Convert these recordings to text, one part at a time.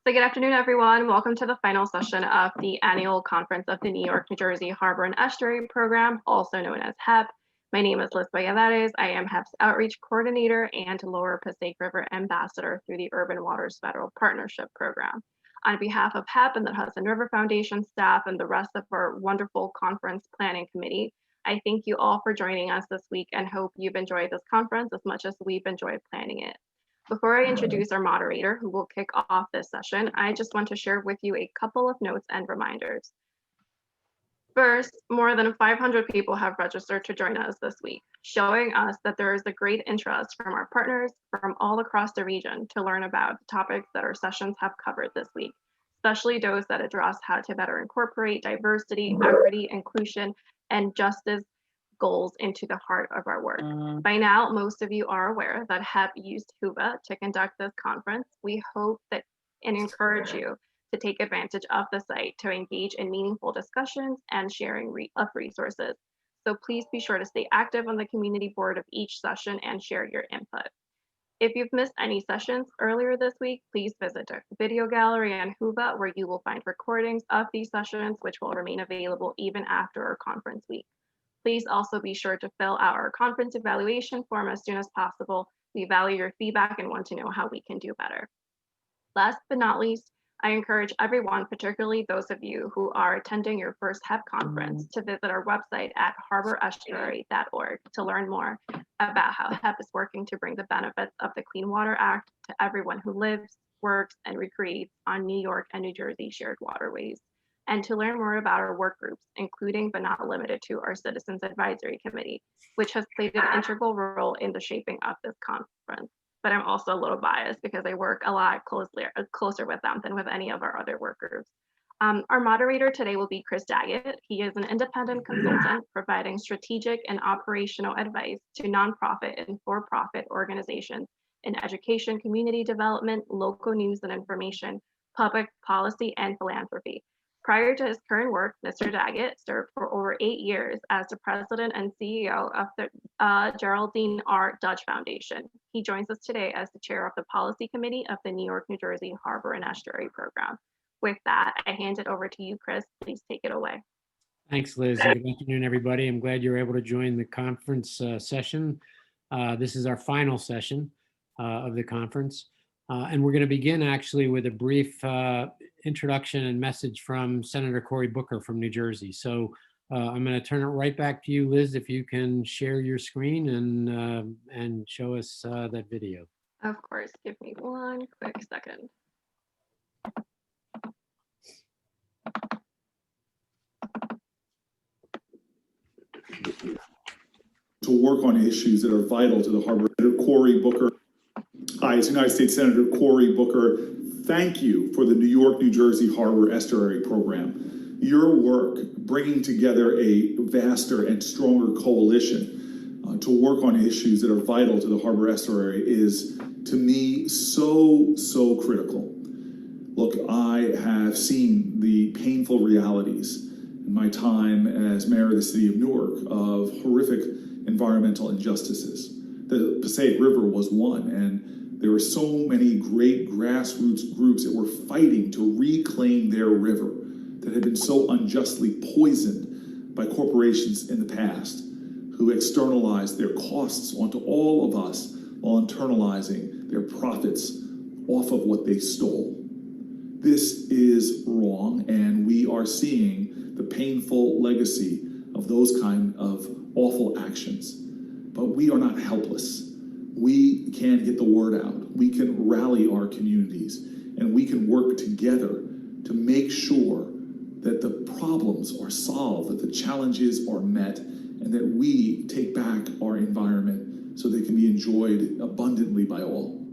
So good afternoon, everyone. Welcome to the final session of the annual conference of the New York, New Jersey Harbor and Estuary Program, also known as HEP. My name is Liz Gaddy. I am HEP's Outreach Coordinator and Lower Passaic River Ambassador through the Urban Waters Federal Partnership Program. On behalf of HEP and the Hudson River Foundation staff and the rest of our wonderful conference planning committee, I thank you all for joining us this week and hope you've enjoyed this conference as much as we've enjoyed planning it. Before I introduce our moderator who will kick off this session, I just want to share with you a couple of notes and reminders. First, more than 500 people have registered to join us this week, showing us that there is a great interest from our partners from all across the region to learn about the topics that our sessions have covered this week, especially those that address how to better incorporate diversity, equity, inclusion, and justice goals into the heart of our work. By now, most of you are aware that HEP used HUVA to conduct this conference. We hope that and encourage you to take advantage of the site to engage in meaningful discussions and sharing of resources. So please be sure to stay active on the community board of each session and share your input. If you've missed any sessions earlier this week, please visit the video gallery on HUVA where you will find recordings of these sessions, which will remain available even after our conference week. Please also be sure to fill out our conference evaluation form as soon as possible. We value your feedback and want to know how we can do better. Last but not least, I encourage everyone, particularly those of you who are attending your first HEP conference, to visit our website at harborestuary.org to learn more about how HEP is working to bring the benefits of the Clean Water Act to everyone who lives, works, and recreates on New York and New Jersey shared waterways, and to learn more about our work groups, including but not limited to our Citizens Advisory Committee, which has played an integral role in the shaping of this conference. But I'm also a little biased because I work a lot closer with them than with any of our other work groups. Our moderator today will be Chris Daggett. He is an independent consultant providing strategic and operational advice to nonprofit and for-profit organizations in education, community development, local news and information, public policy, and philanthropy. Prior to his current work, Mr. Daggett served for over 8 years as the president and CEO of the Geraldine R. Dutch Foundation. He joins us today as the chair of the Policy Committee of the New York, New Jersey Harbor and Estuary Program. With that, I hand it over to you, Chris. Please take it away. Thanks, Liz. Good afternoon, everybody. I'm glad you're able to join the conference session. This is our final session of the conference. And we're going to begin actually with a brief introduction and message from Senator Cory Booker from New Jersey. So I'm going to turn it right back to you, Liz, if you can share your screen and show us that video. Of course. Give me one quick second. To work on issues that are vital to the harbor. Senator Cory Booker. Hi, it's United States Senator Cory Booker. Thank you for the New York, New Jersey Harbor Estuary Program. Your work bringing together a vaster and stronger coalition to work on issues that are vital to the harbor estuary is, to me, so critical. Look, I have seen the painful realities in my time as mayor of the city of Newark of horrific environmental injustices. The Passaic River was one, and there were so many great grassroots groups that were fighting to reclaim their river that had been so unjustly poisoned by corporations in the past who externalized their costs onto all of us while internalizing their profits off of what they stole. This is wrong, and we are seeing the painful legacy of those kind of awful actions. But we are not helpless. We can get the word out. We can rally our communities, and we can work together to make sure that the problems are solved, that the challenges are met, and that we take back our environment so they can be enjoyed abundantly by all.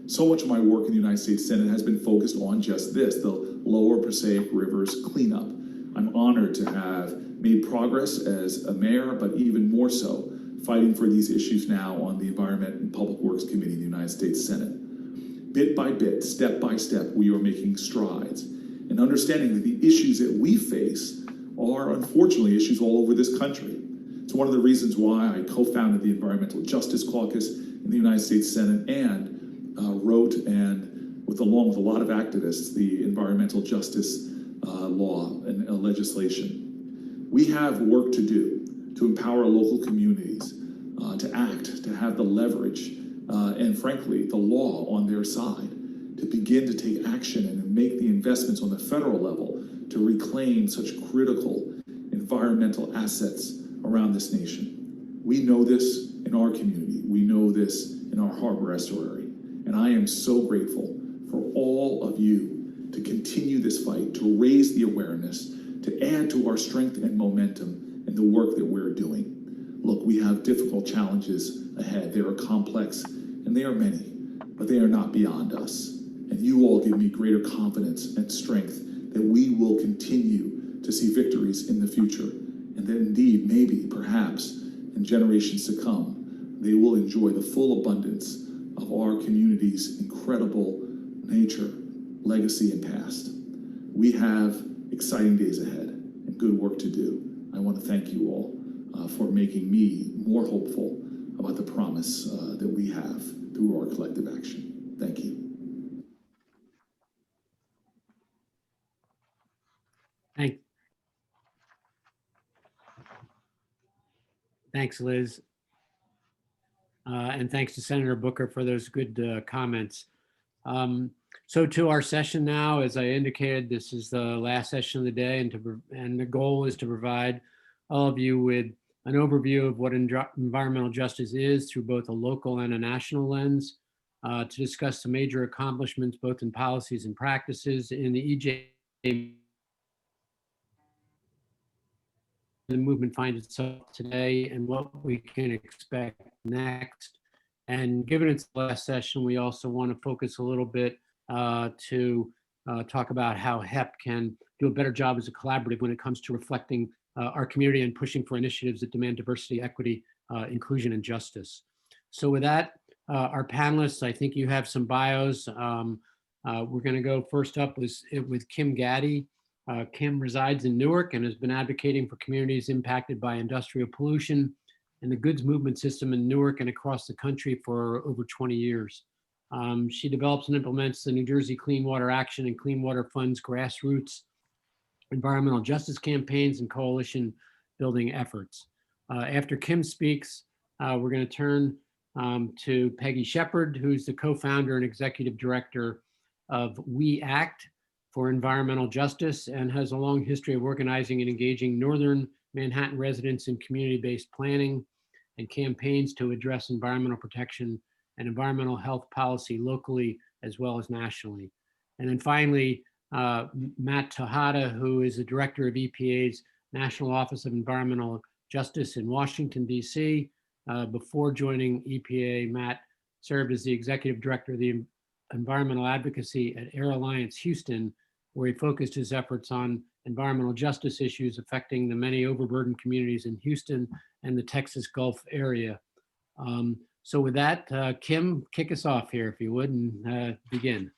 So much of my work in the United States Senate has been focused on just this, the lower Passaic River's cleanup. I'm honored to have made progress as a mayor, but even more so, fighting for these issues now on the Environment and Public Works Committee in the United States Senate. Bit by bit, step by step, we are making strides and understanding that the issues that we face are unfortunately issues all over this country. It's one of the reasons why I co-founded the Environmental Justice Caucus in the United States Senate and wrote and along with a lot of activists, the environmental justice law and legislation. We have work to do to empower local communities to act, to have the leverage, and frankly, the law on their side, to begin to take action and make the investments on the federal level to reclaim such critical environmental assets around this nation. We know this in our community. We know this in our harbor estuary. And I am so grateful for all of you to continue this fight, to raise the awareness, to add to our strength and momentum in the work that we're doing. Look, we have difficult challenges ahead. They are complex and they are many, but they are not beyond us. And you all give me greater confidence and strength that we will continue to see victories in the future. And that indeed, maybe, perhaps, in generations to come, they will enjoy the full abundance of our community's incredible nature, legacy, and past. We have exciting days ahead and good work to do. I want to thank you all for making me more hopeful about the promise that we have through our collective action. Thank you. Thanks, Liz. And thanks to Senator Booker for those good comments. So to our session now, as I indicated, this is the last session of the day, and the goal is to provide all of you with an overview of what environmental justice is through both a local and a national lens, to discuss the major accomplishments both in policies and practices in the EJ the movement finds itself today and what we can expect next. And given it's the last session, we also want to focus a little bit to talk about how HEP can do a better job as a collaborative when it comes to reflecting our community and pushing for initiatives that demand diversity, equity, inclusion, and justice. So with that, our panelists, I think you have some bios. We're going to go first up with Kim Gaddy. Kim resides in Newark and has been advocating for communities impacted by industrial pollution and the goods movement system in Newark and across the country for over 20 years. She develops and implements the New Jersey Clean Water Action and Clean Water Fund's grassroots environmental justice campaigns and coalition building efforts. After Kim speaks, we're going to turn to Peggy Shepard, who's the co-founder and executive director of We Act for Environmental Justice and has a long history of organizing and engaging Northern Manhattan residents in community-based planning and campaigns to address environmental protection and environmental health policy locally as well as nationally. And then finally, Matt Tejada, who is the director of EPA's National Office of Environmental Justice in Washington, D.C. Before joining EPA, Matt served as the executive director of the environmental advocacy at Air Alliance Houston, where he focused his efforts on environmental justice issues affecting the many overburdened communities in Houston and the Texas Gulf area. So with that, Kim, kick us off here, if you would, and begin.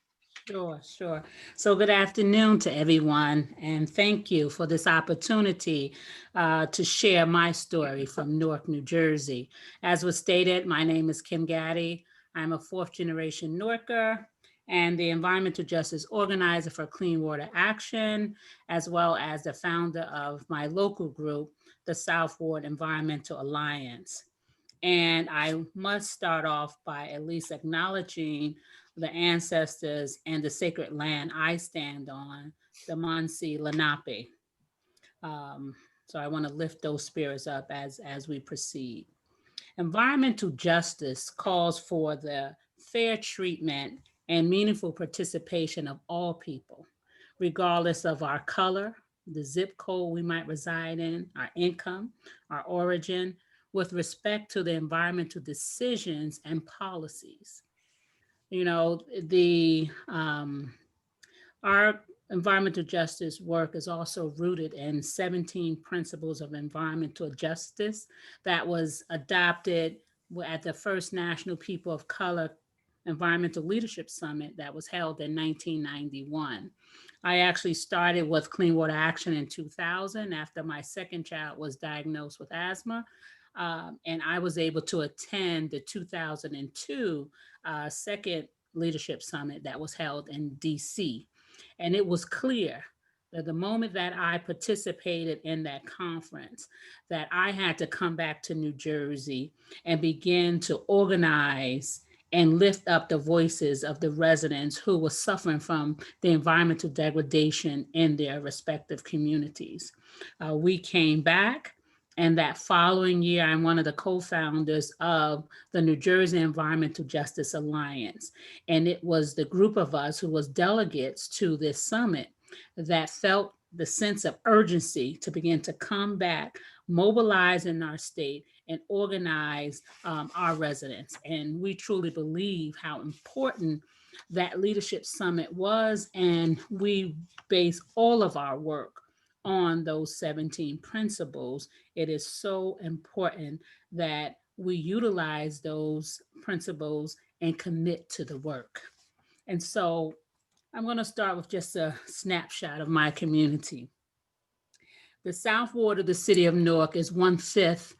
Sure. So good afternoon to everyone, and thank you for this opportunity to share my story from Newark, New Jersey. As was stated, my name is Kim Gaddy. I'm a fourth-generation Newarker and the environmental justice organizer for Clean Water Action, as well as the founder of my local group, the South Ward Environmental Alliance. And I must start off by at least acknowledging the ancestors and the sacred land I stand on, the Muncie Lenape. So I want to lift those spirits up as we proceed. Environmental justice calls for the fair treatment and meaningful participation of all people, regardless of our color, the zip code we might reside in, our income, our origin, with respect to the environmental decisions and policies. You know, our environmental justice work is also rooted in 17 principles of environmental justice that was adopted at the first National People of Color Environmental Leadership Summit that was held in 1991. I actually started with Clean Water Action in 2000 after my second child was diagnosed with asthma. And I was able to attend the 2002 second Leadership Summit that was held in DC. And it was clear that the moment that I participated in that conference, that I had to come back to New Jersey and begin to organize and lift up the voices of the residents who were suffering from the environmental degradation in their respective communities. We came back, and that following year, I'm one of the co-founders of the New Jersey Environmental Justice Alliance. And it was the group of us who was delegates to this summit that felt the sense of urgency to begin to come back, mobilize in our state, and organize our residents. And we truly believe how important that leadership summit was. And we base all of our work on those 17 principles. It is so important that we utilize those principles and commit to the work. And so I'm going to start with just a snapshot of my community. The South Ward of the city of Newark is 1/5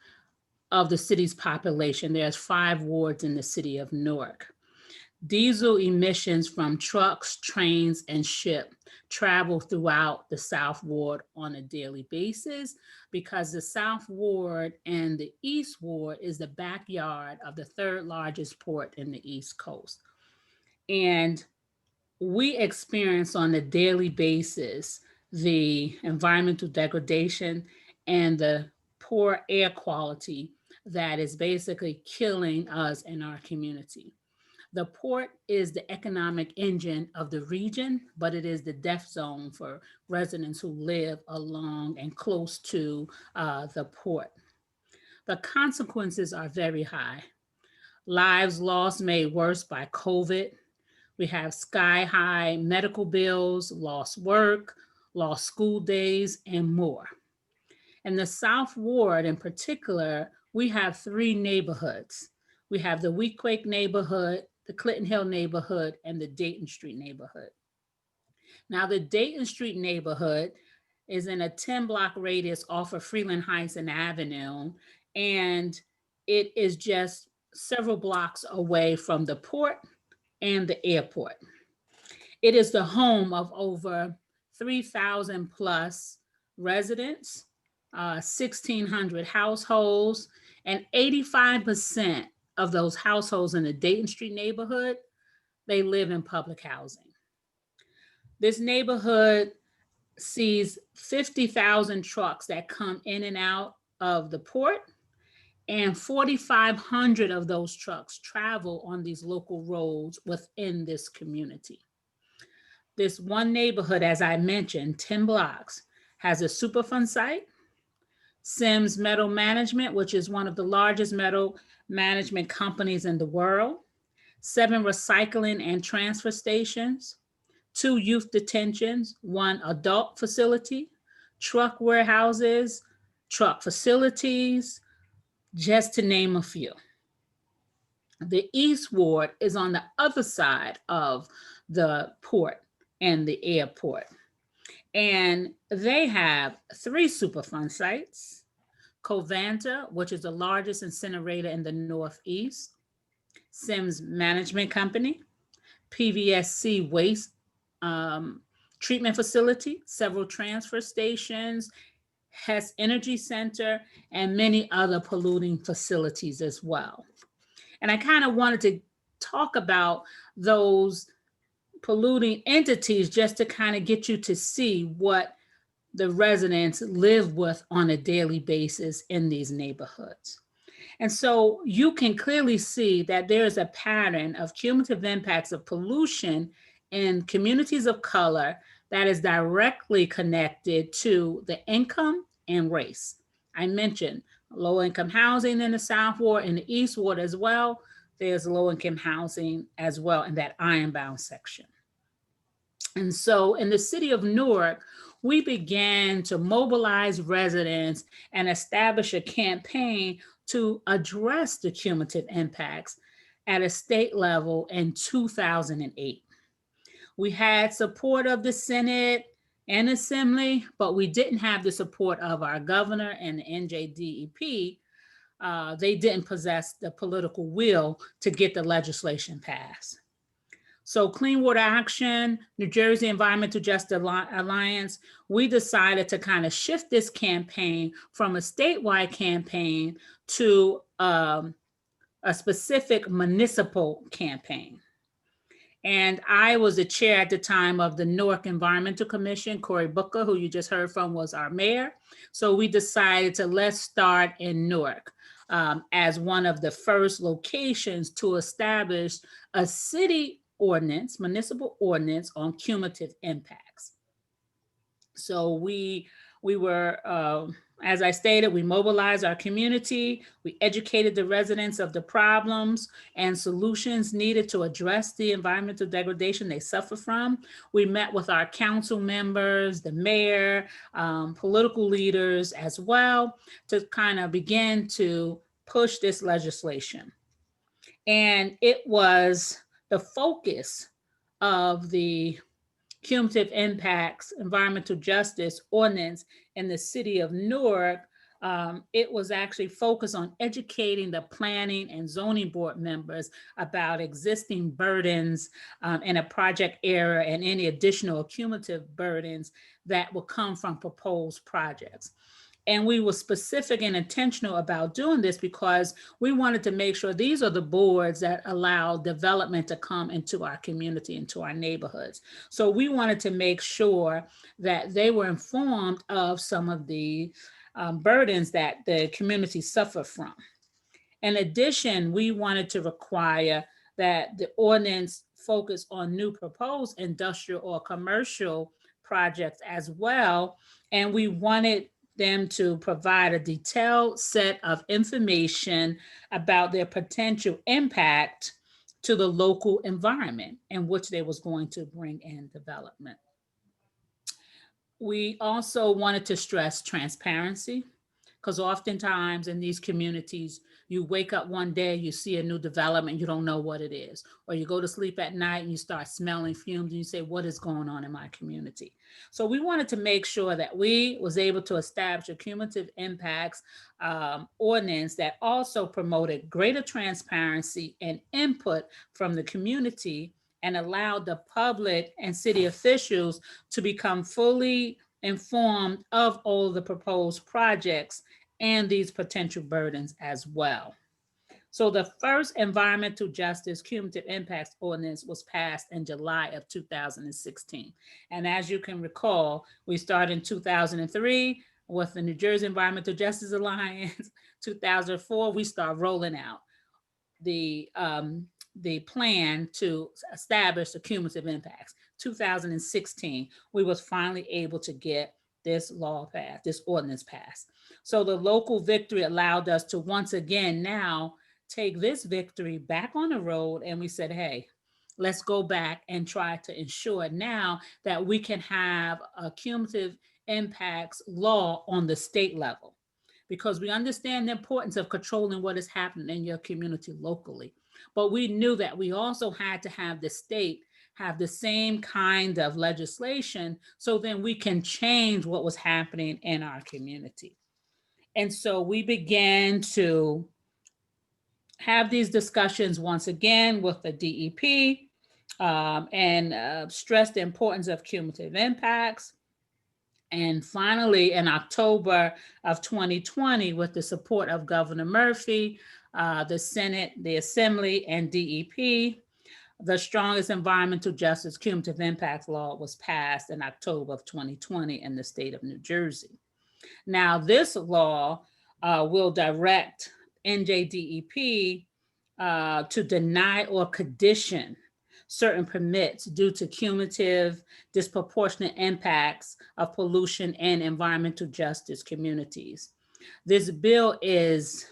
of the city's population. There's 5 wards in the city of Newark. Diesel emissions from trucks, trains, and ship travel throughout the South Ward on a daily basis because the South Ward and the East Ward is the backyard of the 3rd largest port in the East Coast. And we experience on a daily basis the environmental degradation and the poor air quality that is basically killing us in our community. The port is the economic engine of the region, but it is the death zone for residents who live along and close to the port. The consequences are very high. Lives lost made worse by COVID. We have sky-high medical bills, lost work, lost school days, and more. In the South Ward in particular, we have 3 neighborhoods. We have the Weequahic neighborhood, the Clinton Hill neighborhood, and the Dayton Street neighborhood. Now, the Dayton Street neighborhood is in a 10-block radius off of Freeland Heights and Avenue, and it is just several blocks away from the port and the airport. It is the home of over 3,000 plus residents, 1,600 households, and 85% of those households in the Dayton Street neighborhood, they live in public housing. This neighborhood sees 50,000 trucks that come in and out of the port, and 4,500 of those trucks travel on these local roads within this community. This one neighborhood, as I mentioned, 10 blocks, has a Superfund site, Sims Metal Management, which is one of the largest metal management companies in the world, 7 recycling and transfer stations, 2 youth detentions, 1 adult facility, truck warehouses, truck facilities, just to name a few. The East Ward is on the other side of the port and the airport. And they have 3 Superfund sites, Covanta, which is the largest incinerator in the Northeast, Sims Management Company, PVSC Waste Treatment Facility, several transfer stations, Hess Energy Center, and many other polluting facilities as well. And I kind of wanted to talk about those polluting entities just to kind of get you to see what the residents live with on a daily basis in these neighborhoods. And so you can clearly see that there is a pattern of cumulative impacts of pollution in communities of color that is directly connected to the income and race. I mentioned low-income housing in the South Ward and the East Ward as well. There's low-income housing as well in that ironbound section. And so in the city of Newark, we began to mobilize residents and establish a campaign to address the cumulative impacts at a state level in 2008. We had support of the Senate and Assembly, but we didn't have the support of our governor and the NJDEP. They didn't possess the political will to get the legislation passed. So Clean Water Action, New Jersey Environmental Justice Alliance, we decided to kind of shift this campaign from a statewide campaign to a specific municipal campaign. And I was the chair at the time of the Newark Environmental Commission. Cory Booker, who you just heard from, was our mayor. So we decided to let's start in Newark as one of the first locations to establish a city ordinance, municipal ordinance on cumulative impacts. So we were, as I stated, we mobilized our community, we educated the residents of the problems and solutions needed to address the environmental degradation they suffer from. We met with our council members, the mayor, political leaders as well, to kind of begin to push this legislation. And it was the focus of the cumulative impacts environmental justice ordinance in the city of Newark. It was actually focused on educating the planning and zoning board members about existing burdens in a project area and any additional cumulative burdens that will come from proposed projects. And we were specific and intentional about doing this because we wanted to make sure these are the boards that allow development to come into our community, into our neighborhoods. So we wanted to make sure that they were informed of some of the burdens that the community suffer from. In addition, we wanted to require that the ordinance focus on new proposed industrial or commercial projects as well. And we wanted them to provide a detailed set of information about their potential impact to the local environment in which they was going to bring in development. We also wanted to stress transparency, because oftentimes in these communities, you wake up one day, you see a new development, you don't know what it is. Or you go to sleep at night and you start smelling fumes and you say, what is going on in my community? So we wanted to make sure that we was able to establish a cumulative impacts ordinance that also promoted greater transparency and input from the community and allowed the public and city officials to become fully informed of all the proposed projects and these potential burdens as well. So the first environmental justice cumulative impacts ordinance was passed in July of 2016. And as you can recall, we started in 2003 with the New Jersey Environmental Justice Alliance. 2004, we start rolling out the plan to establish the cumulative impacts. 2016, we was finally able to get this law passed, this ordinance passed. So the local victory allowed us to once again now take this victory back on the road, and we said, hey, let's go back and try to ensure now that we can have a cumulative impacts law on the state level, because we understand the importance of controlling what is happening in your community locally. But we knew that we also had to have the state have the same kind of legislation so then we can change what was happening in our community. And so we began to have these discussions once again with the DEP and stress the importance of cumulative impacts. And finally, in October of 2020, with the support of Governor Murphy, the Senate, the Assembly, and DEP, the strongest environmental justice cumulative impacts law was passed in October of 2020 in the state of New Jersey. Now, this law will direct NJDEP to deny or condition certain permits due to cumulative disproportionate impacts of pollution and environmental justice communities. This bill is,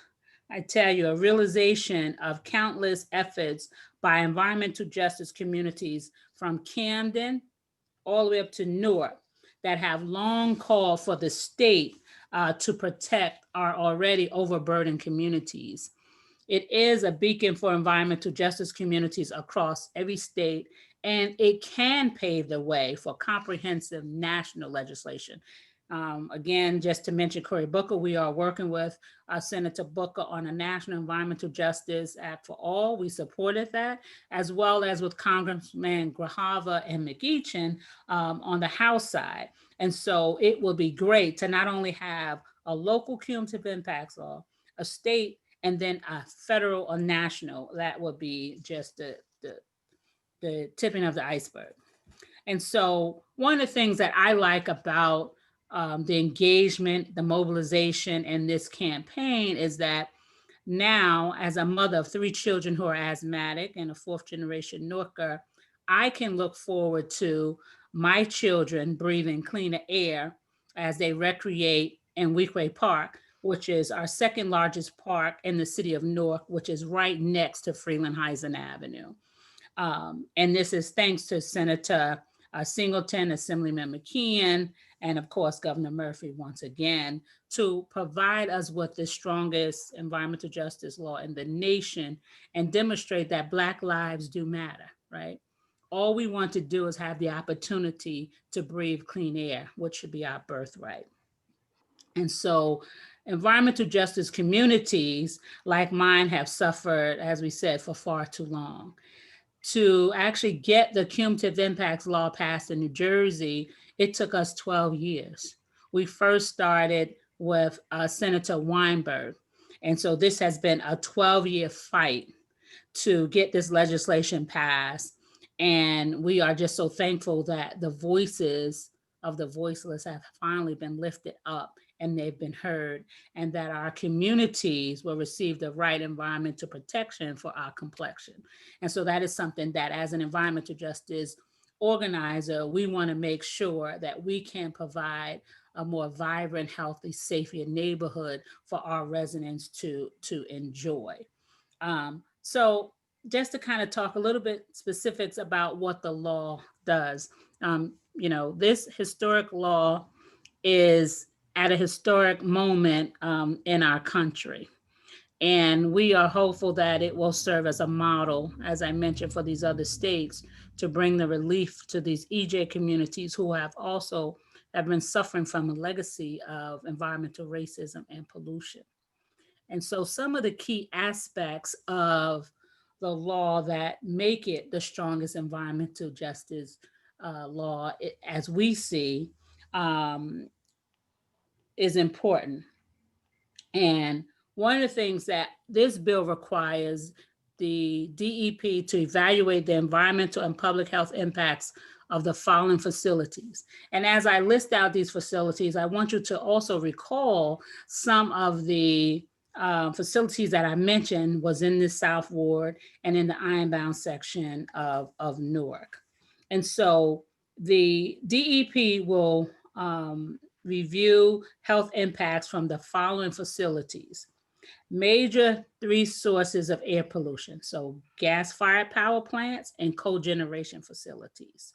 I tell you, a realization of countless efforts by environmental justice communities from Camden all the way up to Newark that have long called for the state to protect our already overburdened communities. It is a beacon for environmental justice communities across every state, and it can pave the way for comprehensive national legislation. Again, just to mention Cory Booker, we are working with Senator Booker on a National Environmental Justice Act for All. We supported that, as well as with Congressman Grahava and McEachin on the House side. And so it will be great to not only have a local cumulative impacts law, a state, and then a federal or national. That would be just the tipping of the iceberg. And so one of the things that I like about the engagement, the mobilization in this campaign is that now, as a mother of 3 children who are asthmatic and a 4th generation Norker, I can look forward to my children breathing cleaner air as they recreate in Weequahic Park, which is our 2nd largest park in the city of Newark, which is right next to Freeland-Heisen Avenue. And this is thanks to Senator Singleton, Assemblyman McKeon, and of course, Governor Murphy once again, to provide us with the strongest environmental justice law in the nation and demonstrate that Black lives do matter, right? All we want to do is have the opportunity to breathe clean air, which should be our birthright. And so environmental justice communities like mine have suffered, as we said, for far too long. To actually get the cumulative impacts law passed in New Jersey, it took us 12 years. We first started with Senator Weinberg. And so this has been a 12-year fight to get this legislation passed. And we are just so thankful that the voices of the voiceless have finally been lifted up and they've been heard, and that our communities will receive the right environmental protection for our complexion. And so that is something that, as an environmental justice organizer, we want to make sure that we can provide a more vibrant, healthy, safer neighborhood for our residents to enjoy. So just to kind of talk a little bit specifics about what the law does. This historic law is at a historic moment in our country. And we are hopeful that it will serve as a model, as I mentioned, for these other states to bring the relief to these EJ communities who have been suffering from a legacy of environmental racism and pollution. And so some of the key aspects of the law that make it the strongest environmental justice law, as we see, is important. And one of the things that this bill requires the DEP to evaluate the environmental and public health impacts of the following facilities. And as I list out these facilities, I want you to also recall some of the facilities that I mentioned was in the South Ward and in the Ironbound section of Newark. And so the DEP will review health impacts from the following facilities. Major 3 sources of air pollution, so gas-fired power plants and cogeneration facilities.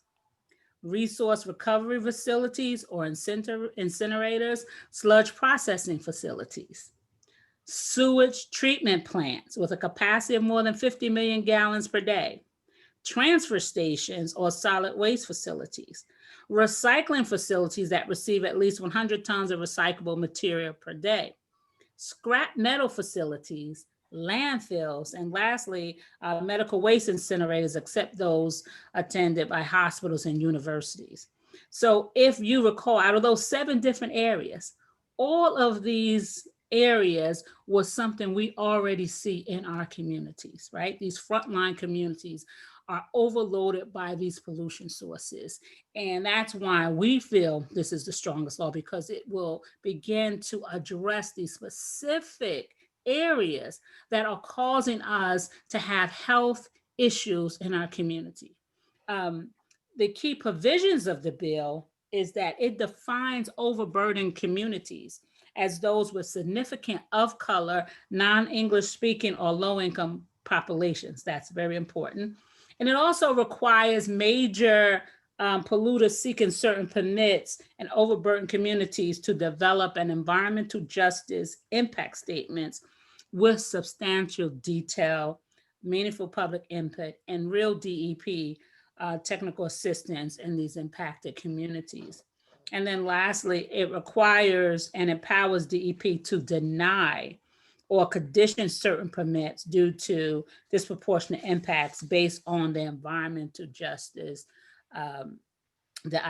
Resource recovery facilities or incinerators, sludge processing facilities. Sewage treatment plants with a capacity of more than 50 million gallons per day. Transfer stations or solid waste facilities. Recycling facilities that receive at least 100 tons of recyclable material per day. Scrap metal facilities, landfills, and lastly, medical waste incinerators, except those attended by hospitals and universities. So if you recall, out of those 7 different areas, all of these areas was something we already see in our communities, right? These frontline communities are overloaded by these pollution sources. And that's why we feel this is the strongest law, because it will begin to address these specific areas that are causing us to have health issues in our community. The key provisions of the bill is that it defines overburdened communities as those with significant of color, non-English speaking or low-income populations. That's very important. And it also requires major polluters seeking certain permits and overburdened communities to develop an environmental justice impact statements with substantial detail, meaningful public input, and real DEP technical assistance in these impacted communities. And then lastly, it requires and empowers DEP to deny or condition certain permits due to disproportionate impacts based on the environmental justice, the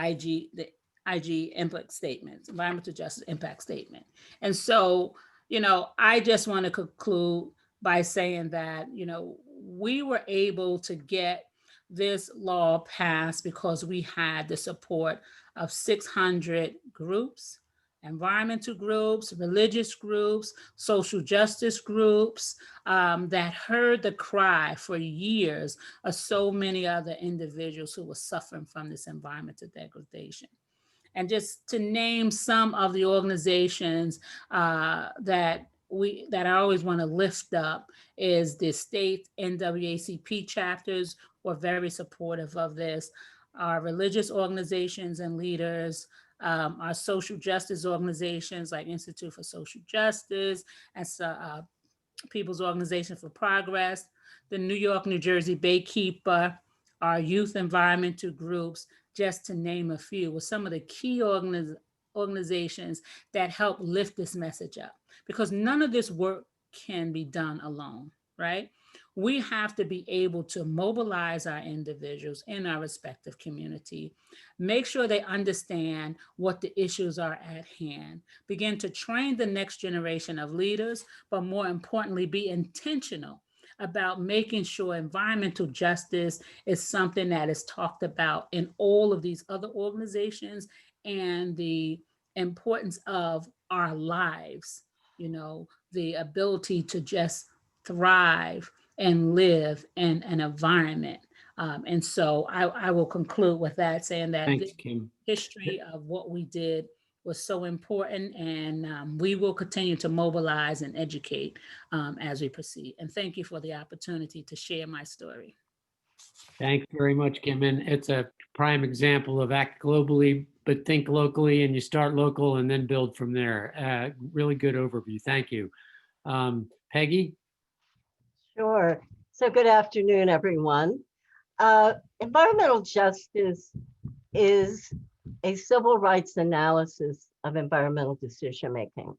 IG impact statements, environmental justice impact statement. And so, I just want to conclude by saying that, we were able to get this law passed because we had the support of 600 groups, environmental groups, religious groups, social justice groups, that heard the cry for years of so many other individuals who were suffering from this environmental degradation. And just to name some of the organizations that I always want to lift up is the state NAACP chapters were very supportive of this. Our religious organizations and leaders, our social justice organizations like Institute for Social Justice and People's Organization for Progress, the New York, New Jersey Baykeeper, our youth environmental groups, just to name a few, were some of the key organizations that help lift this message up, because none of this work can be done alone, right? We have to be able to mobilize our individuals in our respective community, make sure they understand what the issues are at hand, begin to train the next generation of leaders, but more importantly, be intentional about making sure environmental justice is something that is talked about in all of these other organizations, and the importance of our lives, the ability to just thrive and live in an environment. And so I will conclude with that, saying that Thanks, the Kim. history of what we did was so important, and we will continue to mobilize and educate as we proceed. And thank you for the opportunity to share my story. Thanks very much, Kim. And it's a prime example of act globally, but think locally, and you start local and then build from there. Really good overview. Thank you. Peggy? Sure. So good afternoon, everyone. Environmental justice is a civil rights analysis of environmental decision-making.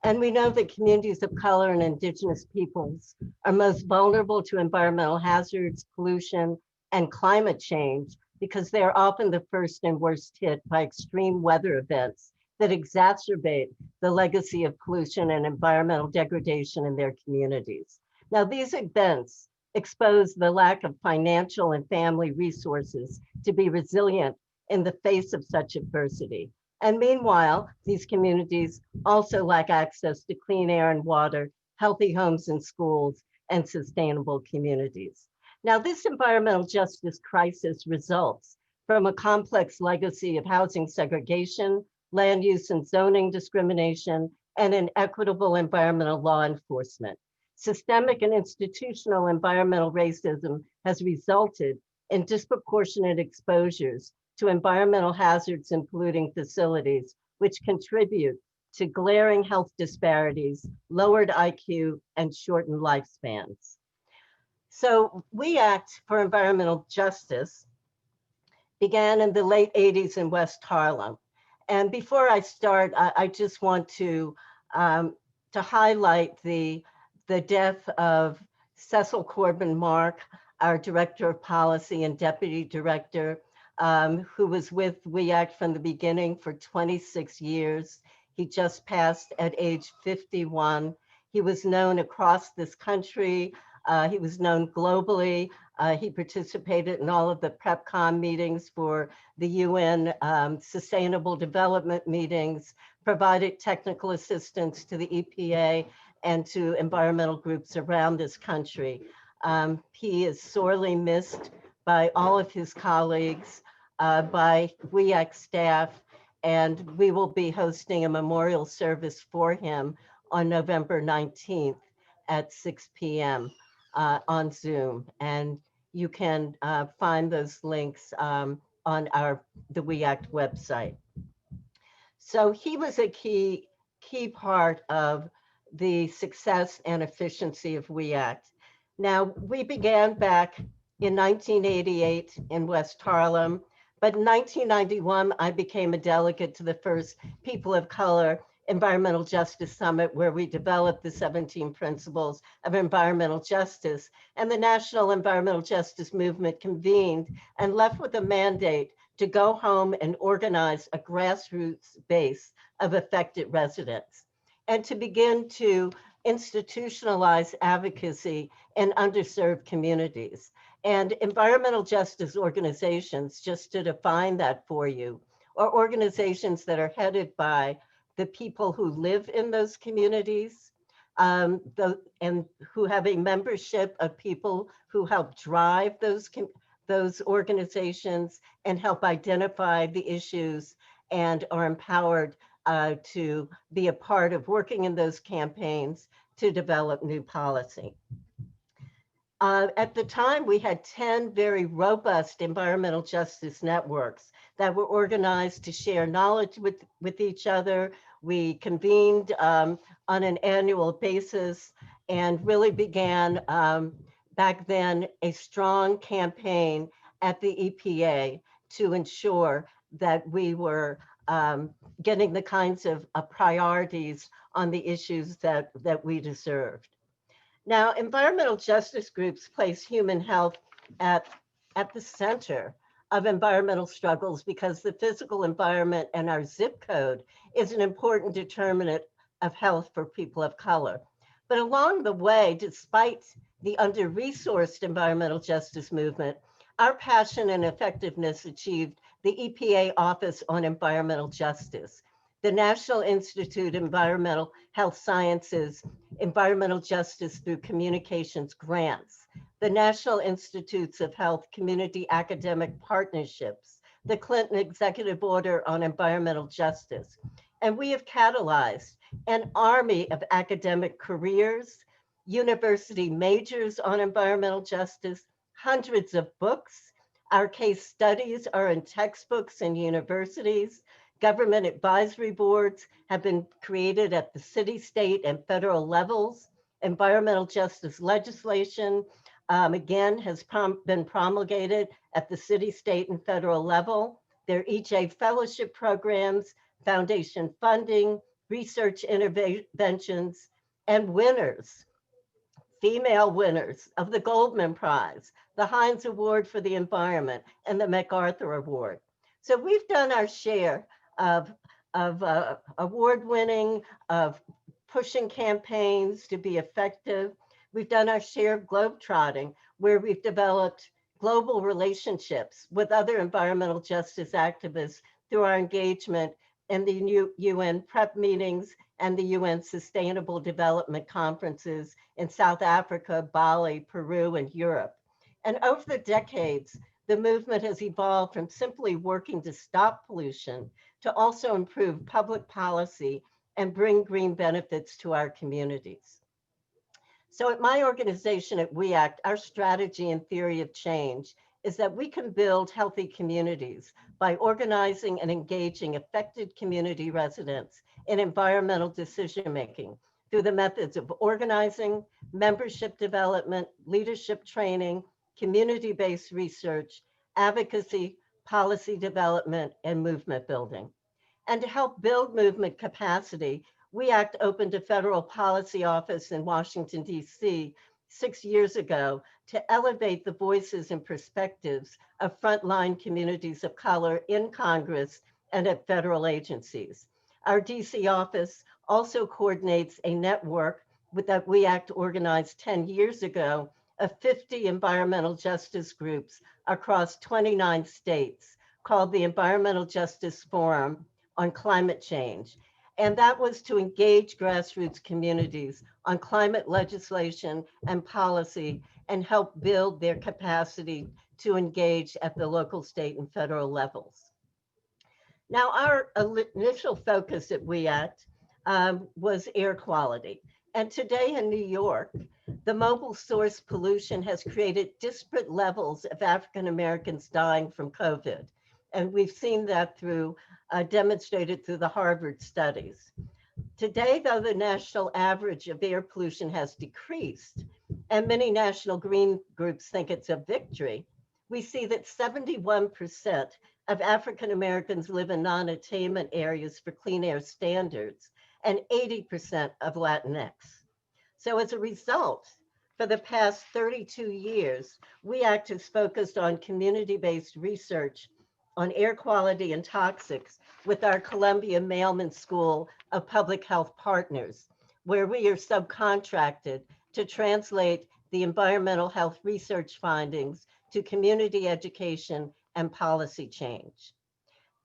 And we know that communities of color and indigenous peoples are most vulnerable to environmental hazards, pollution, and climate change because they are often the first and worst hit by extreme weather events that exacerbate the legacy of pollution and environmental degradation in their communities. Now, these events expose the lack of financial and family resources to be resilient in the face of such adversity. And meanwhile, these communities also lack access to clean air and water, healthy homes and schools, and sustainable communities. Now, this environmental justice crisis results from a complex legacy of housing segregation, land use and zoning discrimination, and inequitable environmental law enforcement. Systemic and institutional environmental racism has resulted in disproportionate exposures to environmental hazards and polluting facilities, which contribute to glaring health disparities, lowered IQ, and shortened lifespans. So We Act for Environmental Justice began in the late 80s in West Harlem. And before I start, I just want to highlight the death of Cecil Corbin Mark, our Director of Policy and Deputy Director, who was with We Act from the beginning for 26 years. He just passed at age 51. He was known across this country. He was known globally. He participated in all of the PrepCom meetings for the UN Sustainable Development meetings, provided technical assistance to the EPA and to environmental groups around this country. He is sorely missed by all of his colleagues, by We Act staff, and we will be hosting a memorial service for him on November 19th at 6 p.m. On Zoom. And you can find those links on the We Act website. So he was a key part of the success and efficiency of We Act. Now, we began back in 1988 in West Harlem. But in 1991, I became a delegate to the first People of Color Environmental Justice Summit, where we developed the 17 principles of environmental justice. And the National Environmental Justice Movement convened and left with a mandate to go home and organize a grassroots base of affected residents and to begin to institutionalize advocacy in underserved communities. And environmental justice organizations, just to define that for you, are organizations that are headed by the people who live in those communities, and who have a membership of people who help drive those organizations and help identify the issues and are empowered to be a part of working in those campaigns to develop new policy. At the time, we had 10 very robust environmental justice networks that were organized to share knowledge with each other. We convened on an annual basis and really began back then a strong campaign at the EPA to ensure that we were getting the kinds of priorities on the issues that we deserved. Now, environmental justice groups place human health at the center of environmental struggles because the physical environment and our zip code is an important determinant of health for people of color. But along the way, despite the under-resourced environmental justice movement, our passion and effectiveness achieved the EPA Office on Environmental Justice, the National Institute of Environmental Health Sciences Environmental Justice through Communications grants, the National Institutes of Health Community Academic Partnerships, the Clinton Executive Order on Environmental Justice. And we have catalyzed an army of academic careers, university majors on environmental justice, hundreds of books. Our case studies are in textbooks and universities. Government advisory boards have been created at the city, state, and federal levels. Environmental justice legislation, again, has been promulgated at the city, state, and federal level. There are EJ fellowship programs, foundation funding, research interventions, and winners, female winners of the Goldman Prize, the Heinz Award for the Environment, and the MacArthur Award. So we've done our share of award winning, of pushing campaigns to be effective. We've done our share of globetrotting, where we've developed global relationships with other environmental justice activists through our engagement in the UN PrEP meetings and the UN Sustainable Development Conferences in South Africa, Bali, Peru, and Europe. And over the decades, the movement has evolved from simply working to stop pollution to also improve public policy and bring green benefits to our communities. So at my organization at We Act, our strategy and theory of change is that we can build healthy communities by organizing and engaging affected community residents in environmental decision-making through the methods of organizing, membership development, leadership training, community-based research, advocacy, policy development, and movement building. And to help build movement capacity, We Act opened a federal policy office in Washington, D.C. 6 years ago to elevate the voices and perspectives of frontline communities of color in Congress and at federal agencies. Our DC office also coordinates a network that We Act organized 10 years ago of 50 environmental justice groups across 29 states called the Environmental Justice Forum on Climate Change. And that was to engage grassroots communities on climate legislation and policy and help build their capacity to engage at the local, state, and federal levels. Now, our initial focus at We Act was air quality. And today in New York, the mobile source pollution has created disparate levels of African Americans dying from COVID. And we've seen that through, demonstrated through the Harvard studies. Today, though, the national average of air pollution has decreased, and many national green groups think it's a victory, we see that 71% of African Americans live in non-attainment areas for clean air standards, and 80% of Latinx. So as a result, for the past 32 years, WEACT has focused on community-based research on air quality and toxics with our Columbia Mailman School of Public Health Partners, where we are subcontracted to translate the environmental health research findings to community education and policy change.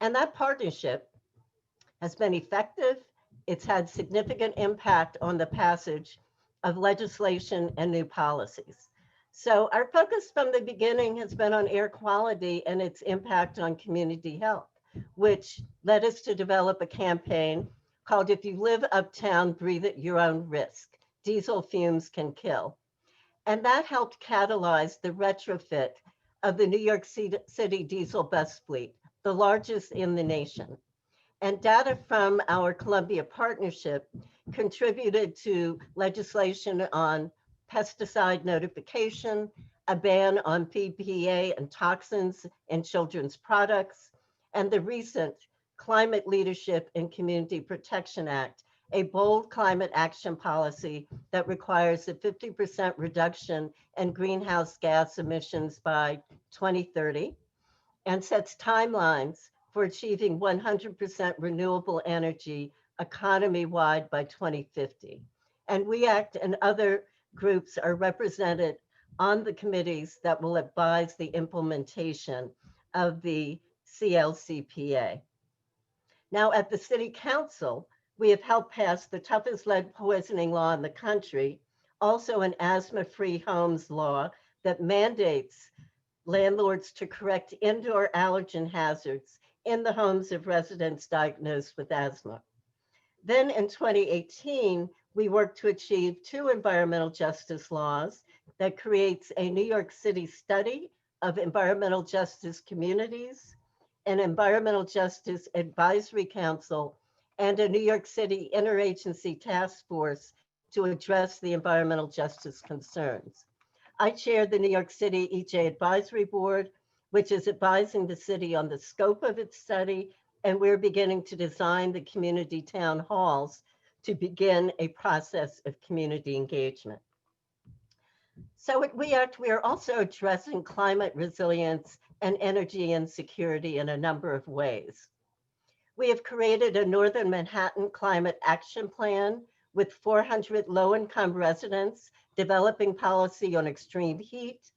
And that partnership has been effective. It's had significant impact on the passage of legislation and new policies. So our focus from the beginning has been on air quality and its impact on community health, which led us to develop a campaign called "If You Live Uptown, Breathe at Your Own Risk. Diesel Fumes Can Kill." And that helped catalyze the retrofit of the New York City diesel bus fleet, the largest in the nation. And data from our Columbia partnership contributed to legislation on pesticide notification, a ban on PPA and toxins in children's products, and the recent Climate Leadership and Community Protection Act, a bold climate action policy that requires a 50% reduction in greenhouse gas emissions by 2030 and sets timelines for achieving 100% renewable energy economy-wide by 2050. And WEACT and other groups are represented on the committees that will advise the implementation of the CLCPA. Now, at the City Council, we have helped pass the toughest lead poisoning law in the country, also an asthma-free homes law that mandates landlords to correct indoor allergen hazards in the homes of residents diagnosed with asthma. Then in 2018, we worked to achieve 2 environmental justice laws that creates a New York City study of environmental justice communities, an environmental justice advisory council, and a New York City interagency task force to address the environmental justice concerns. I chair the New York City EJ Advisory Board, which is advising the city on the scope of its study, and we're beginning to design the community town halls to begin a process of community engagement. So at WEACT, we are also addressing climate resilience and energy insecurity in a number of ways. We have created a Northern Manhattan Climate Action Plan with 400 low-income residents developing policy on extreme heat,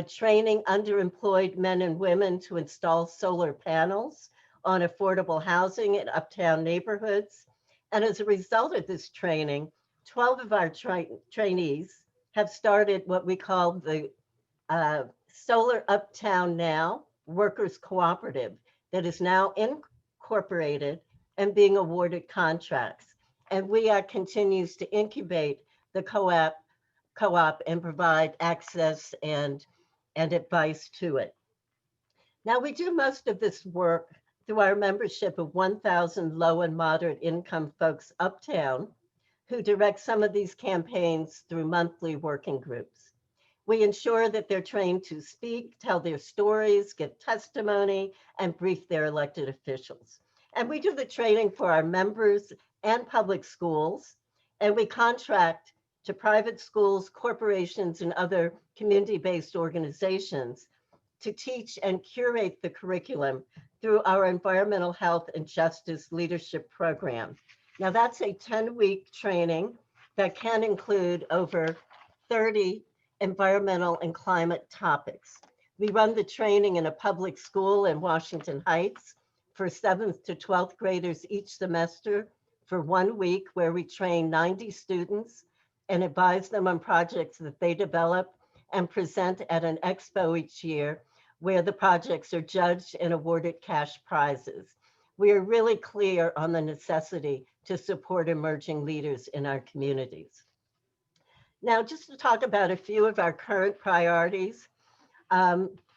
training underemployed men and women to install solar panels on affordable housing in uptown neighborhoods. And as a result of this training, 12 of our trainees have started what we call the Solar Uptown Now Workers Cooperative that is now incorporated and being awarded contracts. And WEACT continues to incubate the co-op and provide access and advice to it. Now, we do most of this work through our membership of 1,000 low and moderate income folks uptown who direct some of these campaigns through monthly working groups. We ensure that they're trained to speak, tell their stories, give testimony, and brief their elected officials. And we do the training for our members and public schools, and we contract to private schools, corporations, and other community-based organizations to teach and curate the curriculum through our Environmental Health and Justice Leadership Program. Now, that's a 10-week training that can include over 30 environmental and climate topics. We run the training in a public school in Washington Heights for 7th to 12th graders each semester for 1 week, where we train 90 students and advise them on projects that they develop and present at an expo each year, where the projects are judged and awarded cash prizes. We are really clear on the necessity to support emerging leaders in our communities. Now, just to talk about a few of our current priorities,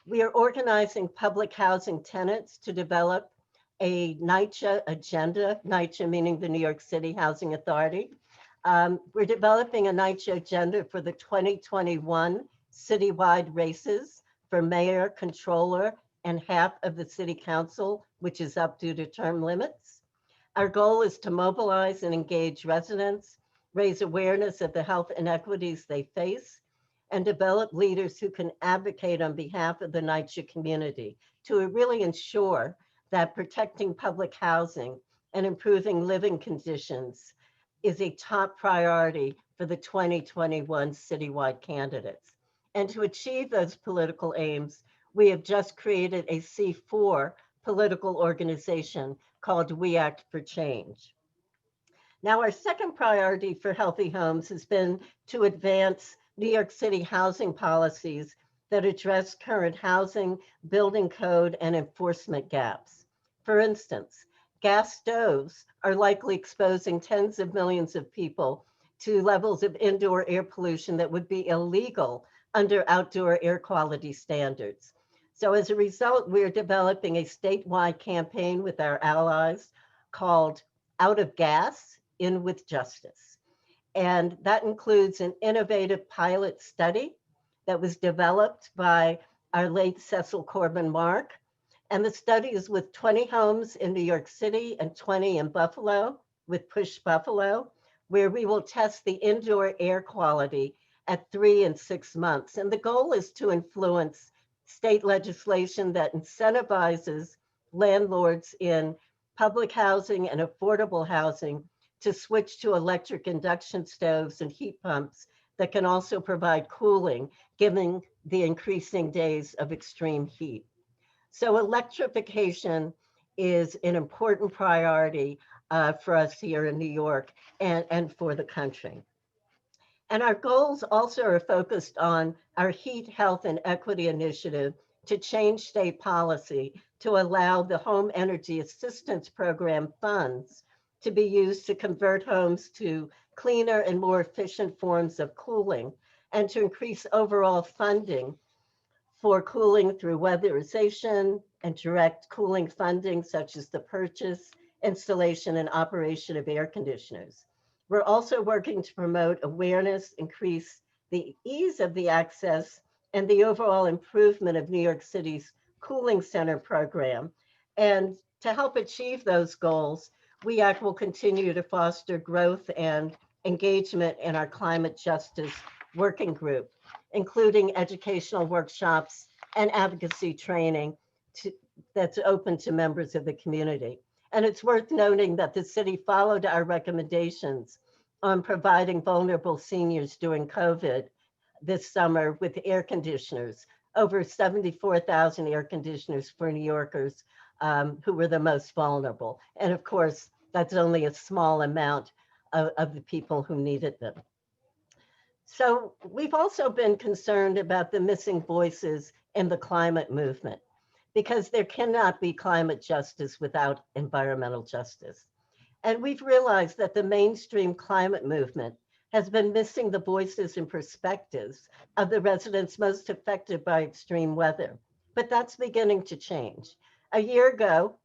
we are organizing public housing tenants to develop a NYCHA agenda, NYCHA meaning the New York City Housing Authority. We're developing a NYCHA agenda for the 2021 citywide races for mayor, controller, and half of the city council, which is up due to term limits. Our goal is to mobilize and engage residents, raise awareness of the health inequities they face, and develop leaders who can advocate on behalf of the NYCHA community to really ensure that protecting public housing and improving living conditions is a top priority for the 2021 citywide candidates. And to achieve those political aims, we have just created a C4 political organization called We Act for Change. Now, our second priority for Healthy Homes has been to advance New York City housing policies that address current housing, building code, and enforcement gaps. For instance, gas stoves are likely exposing tens of millions of people to levels of indoor air pollution that would be illegal under outdoor air quality standards. So as a result, we're developing a statewide campaign with our allies called Out of Gas, In with Justice. And that includes an innovative pilot study that was developed by our late Cecil Corbin Mark. And the study is with 20 homes in New York City and 20 in Buffalo with Push Buffalo, where we will test the indoor air quality at 3 and 6 months. And the goal is to influence state legislation that incentivizes landlords in public housing and affordable housing to switch to electric induction stoves and heat pumps that can also provide cooling, given the increasing days of extreme heat. So electrification is an important priority for us here in New York and for the country. And our goals also are focused on our Heat, Health, and Equity Initiative to change state policy to allow the Home Energy Assistance Program funds to be used to convert homes to cleaner and more efficient forms of cooling, and to increase overall funding for cooling through weatherization and direct cooling funding, such as the purchase, installation, and operation of air conditioners. We're also working to promote awareness, increase the ease of the access, and the overall improvement of New York City's cooling center program. And to help achieve those goals, We Act will continue to foster growth and engagement in our climate justice working group, including educational workshops and advocacy training that's open to members of the community. And it's worth noting that the city followed our recommendations on providing vulnerable seniors during COVID this summer with air conditioners, over 74,000 air conditioners for New Yorkers who were the most vulnerable. And of course, that's only a small amount of the people who needed them. So we've also been concerned about the missing voices in the climate movement, because there cannot be climate justice without environmental justice. And we've realized that the mainstream climate movement has been missing the voices and perspectives of the residents most affected by extreme weather. But that's beginning to change. A year ago,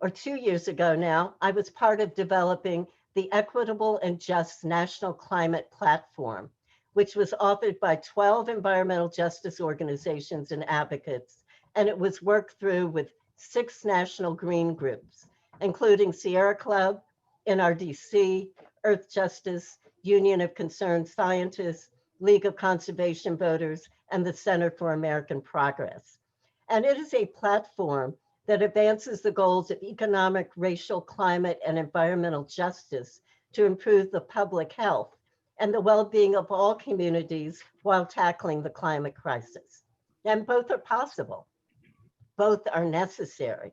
or 2 years ago now, I was part of developing the Equitable and Just National Climate Platform, which was authored by 12 environmental justice organizations and advocates. And it was worked through with 6 national green groups, including Sierra Club, NRDC, Earth Justice, Union of Concerned Scientists, League of Conservation Voters, and the Center for American Progress. And it is a platform that advances the goals of economic, racial, climate, and environmental justice to improve the public health and the well-being of all communities while tackling the climate crisis. And both are possible. Both are necessary.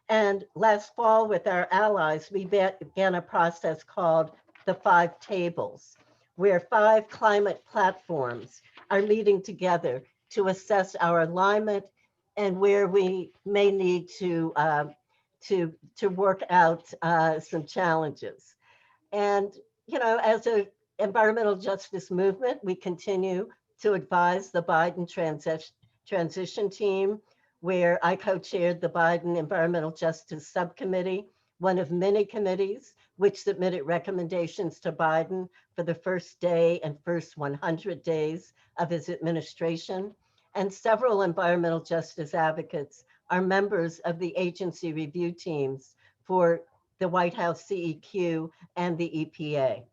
And last fall with our allies, we began a process called the 5 Tables, where 5 climate platforms are meeting together to assess our alignment and where we may need to work out some challenges. And, you know, as an environmental justice movement, we continue to advise the Biden transition team, where I co-chaired the Biden Environmental Justice Subcommittee, one of many committees which submitted recommendations to Biden for the first day and first 100 days of his administration. And several environmental justice advocates are members of the agency review teams for the White House CEQ and the EPA.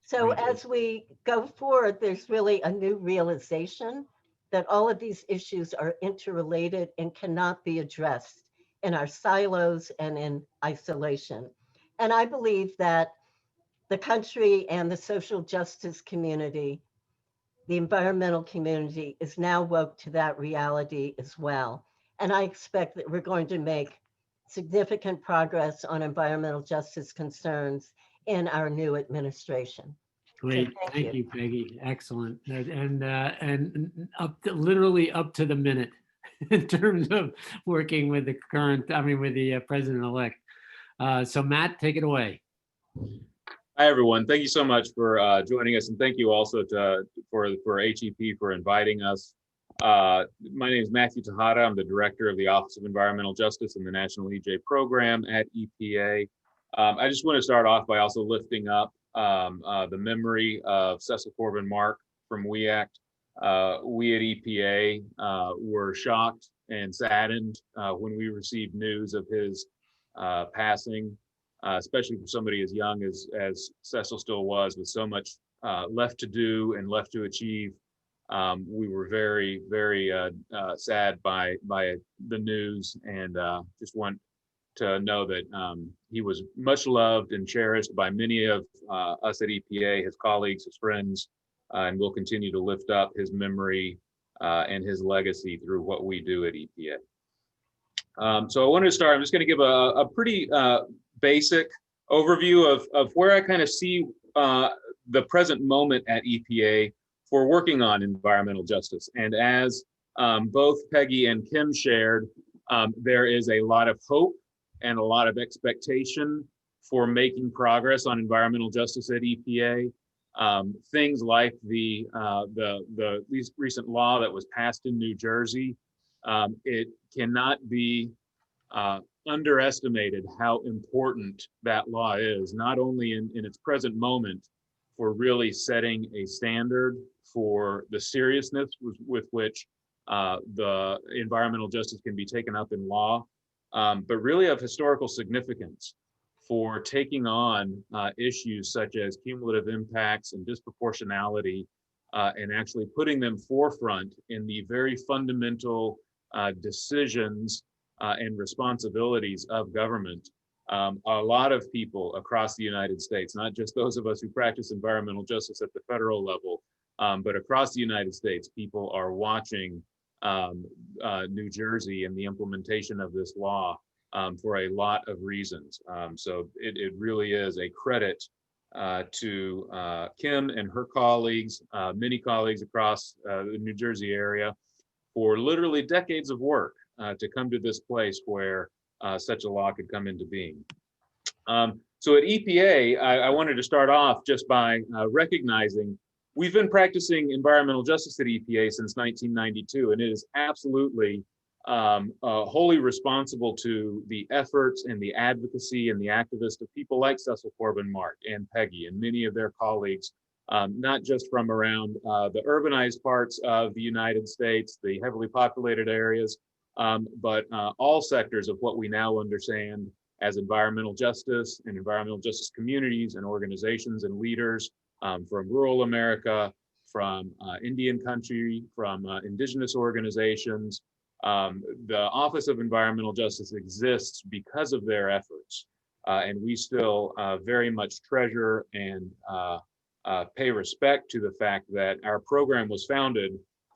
So as we go forward, there's really a new realization that all of these issues are interrelated and cannot be addressed in our silos and in isolation. And I believe that the country and the social justice community, the environmental community, is now woke to that reality as well. And I expect that we're going to make significant progress on environmental justice concerns in our new administration. Great, thank you, Peggy. Excellent, and literally up to the minute in terms of working with the with the president-elect. So Matt, take it away. Hi, everyone. Thank you so much for joining us, and thank you also for HEP for inviting us. My name is Matthew Tejada. I'm the director of the Office of Environmental Justice in the National EJ program at EPA. I just want to start off by also lifting up the memory of Cecil Corbin Mark from WEACT. We at EPA were shocked and saddened when we received news of his passing, especially for somebody as young as Cecil still was, with so much left to do and left to achieve. We were very, very sad by the news, and just want to know that he was much loved and cherished by many of us at EPA, his colleagues, his friends, and we'll continue to lift up his memory and his legacy through what we do at EPA. So I wanted to start, I'm just going to give a pretty basic overview of where I kind of see the present moment at EPA for working on environmental justice. And as both Peggy and Kim shared, there is a lot of hope and a lot of expectation for making progress on environmental justice at EPA. Things like the recent law that was passed in New Jersey, it cannot be underestimated how important that law is, not only in its present moment for really setting a standard for the seriousness with which the environmental justice can be taken up in law, but really of historical significance for taking on issues such as cumulative impacts and disproportionality, and actually putting them forefront in the very fundamental decisions and responsibilities of government. A lot of people across the United States, not just those of us who practice environmental justice at the federal level, but across the United States, people are watching New Jersey and the implementation of this law for a lot of reasons. So it really is a credit to Kim and her colleagues, many colleagues across the New Jersey area, for literally decades of work to come to this place where such a law could come into being. So at EPA, I wanted to start off just by recognizing we've been practicing environmental justice at EPA since 1992, and it is absolutely wholly responsible to the efforts and the advocacy and the activists of people like Cecil Corbin Mark and Peggy and many of their colleagues, not just from around the urbanized parts of the United States, the heavily populated areas, but all sectors of what we now understand as environmental justice and environmental justice communities and organizations and leaders from rural America, from Indian country, from indigenous organizations. The Office of Environmental Justice exists because of their efforts, and we still very much treasure and pay respect to the fact that our program was founded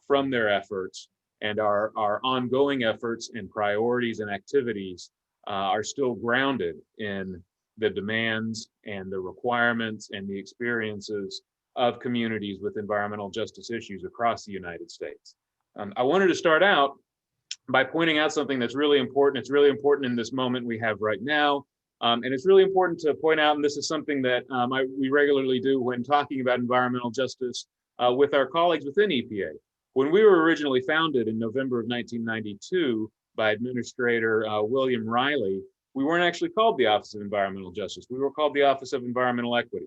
from their efforts, and our ongoing efforts and priorities and activities are still grounded in the demands and the requirements and the experiences of communities with environmental justice issues across the United States. I wanted to start out by pointing out something that's really important. It's really important in this moment we have right now. And it's really important to point out, and this is something that we regularly do when talking about environmental justice with our colleagues within EPA. When we were originally founded in November of 1992 by Administrator William Riley, we weren't actually called the Office of Environmental Justice. We were called the Office of Environmental Equity.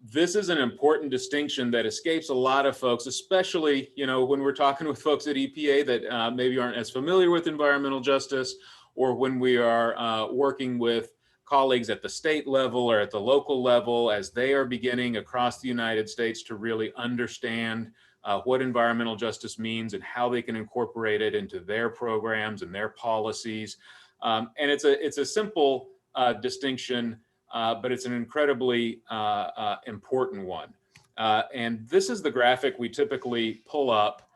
This is an important distinction that escapes a lot of folks, especially, when we're talking with folks at EPA that maybe aren't as familiar with environmental justice, or when we are working with colleagues at the state level or at the local level as they are beginning across the United States to really understand what environmental justice means and how they can incorporate it into their programs and their policies. And it's a simple distinction, but it's an incredibly important one. And this is the graphic we typically pull up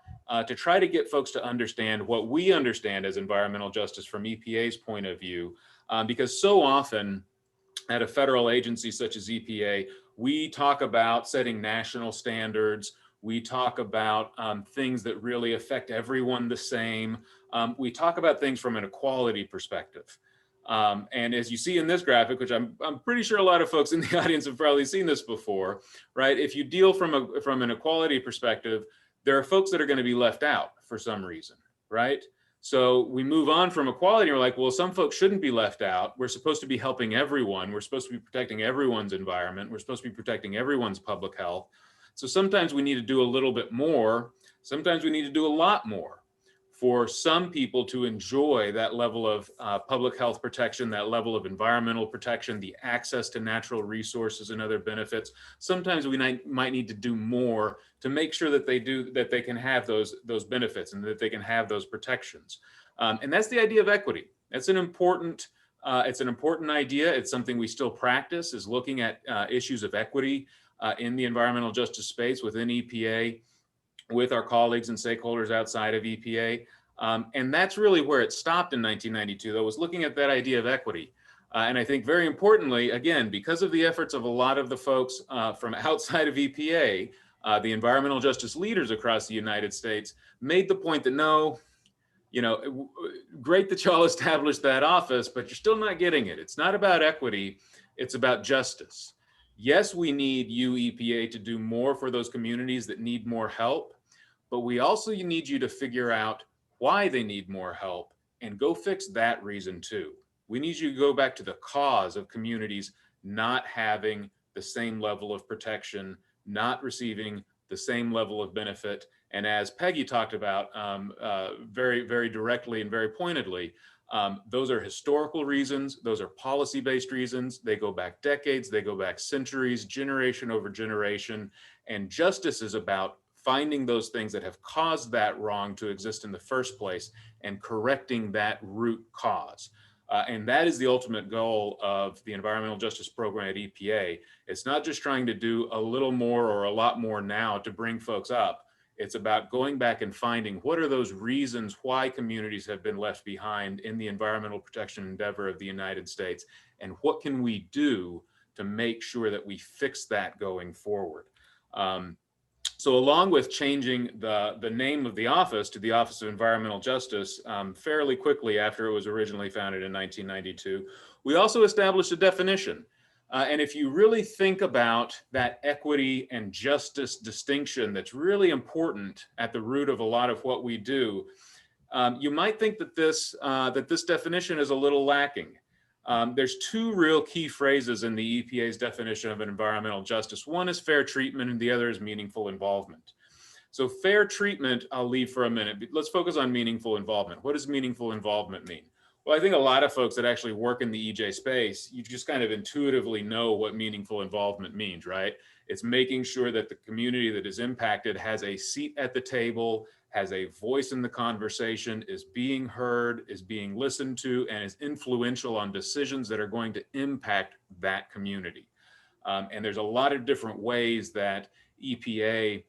to try to get folks to understand what we understand as environmental justice from EPA's point of view, because so often at a federal agency such as EPA, we talk about setting national standards. We talk about things that really affect everyone the same. We talk about things from an equality perspective. And as you see in this graphic, which I'm pretty sure a lot of folks in the audience have probably seen this before, right? If you deal from an equality perspective, there are folks that are going to be left out for some reason, right? So we move on from equality, and we're like, well, some folks shouldn't be left out. We're supposed to be helping everyone. We're supposed to be protecting everyone's environment. We're supposed to be protecting everyone's public health. So sometimes we need to do a little bit more. Sometimes we need to do a lot more for some people to enjoy that level of public health protection, that level of environmental protection, the access to natural resources and other benefits. Sometimes we might need to do more to make sure that they can have those benefits and that they can have those protections. And that's the idea of equity. That's an important idea. It's something we still practice, is looking at issues of equity in the environmental justice space within EPA, with our colleagues and stakeholders outside of EPA. And that's really where it stopped in 1992, though, was looking at that idea of equity. And I think very importantly, again, because of the efforts of a lot of the folks from outside of EPA, the environmental justice leaders across the United States made the point that no, great that y'all established that office, but you're still not getting it. It's not about equity, it's about justice. Yes, we need you, EPA, to do more for those communities that need more help, but we also need you to figure out why they need more help and go fix that reason too. We need you to go back to the cause of communities not having the same level of protection, not receiving the same level of benefit. And as Peggy talked about very, very directly and very pointedly, those are historical reasons. Those are policy-based reasons. They go back decades, they go back centuries, generation over generation. And justice is about finding those things that have caused that wrong to exist in the first place and correcting that root cause. And that is the ultimate goal of the environmental justice program at EPA. It's not just trying to do a little more or a lot more now to bring folks up. It's about going back and finding what are those reasons why communities have been left behind in the environmental protection endeavor of the United States, and what can we do to make sure that we fix that going forward. So along with changing the name of the office to the Office of Environmental Justice fairly quickly after it was originally founded in 1992, we also established a definition. And if you really think about that equity and justice distinction that's really important at the root of a lot of what we do, you might think that this definition is a little lacking. There's two real key phrases in the EPA's definition of environmental justice. One is fair treatment and the other is meaningful involvement. So fair treatment, I'll leave for a minute. Let's focus on meaningful involvement. What does meaningful involvement mean? Well, I think a lot of folks that actually work in the EJ space, you just kind of intuitively know what meaningful involvement means, right? It's making sure that the community that is impacted has a seat at the table, has a voice in the conversation, is being heard, is being listened to, and is influential on decisions that are going to impact that community. And there's a lot of different ways that EPA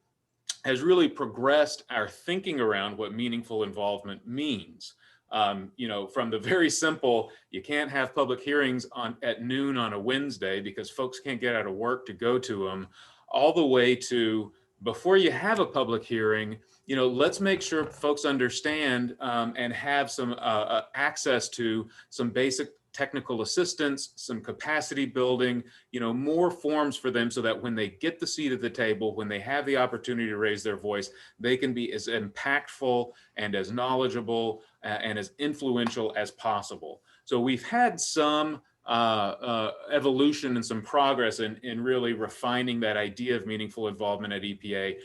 has really progressed our thinking around what meaningful involvement means. From the very simple, you can't have public hearings at noon on a Wednesday because folks can't get out of work to go to them, all the way to before you have a public hearing, let's make sure folks understand and have some access to some basic technical assistance, some capacity building, more forms for them so that when they get the seat at the table, when they have the opportunity to raise their voice, they can be as impactful and as knowledgeable and as influential as possible. So we've had some evolution and some progress in really refining that idea of meaningful involvement at EPA.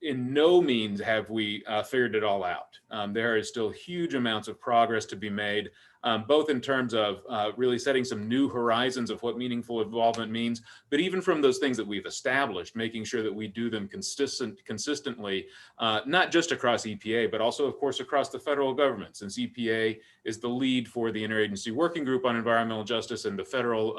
In no means have we figured it all out. There is still huge amounts of progress to be made, both in terms of really setting some new horizons of what meaningful involvement means, but even from those things that we've established, making sure that we do them consistently, not just across EPA, but also, of course, across the federal government, since EPA is the lead for the Interagency Working Group on Environmental Justice, and the federal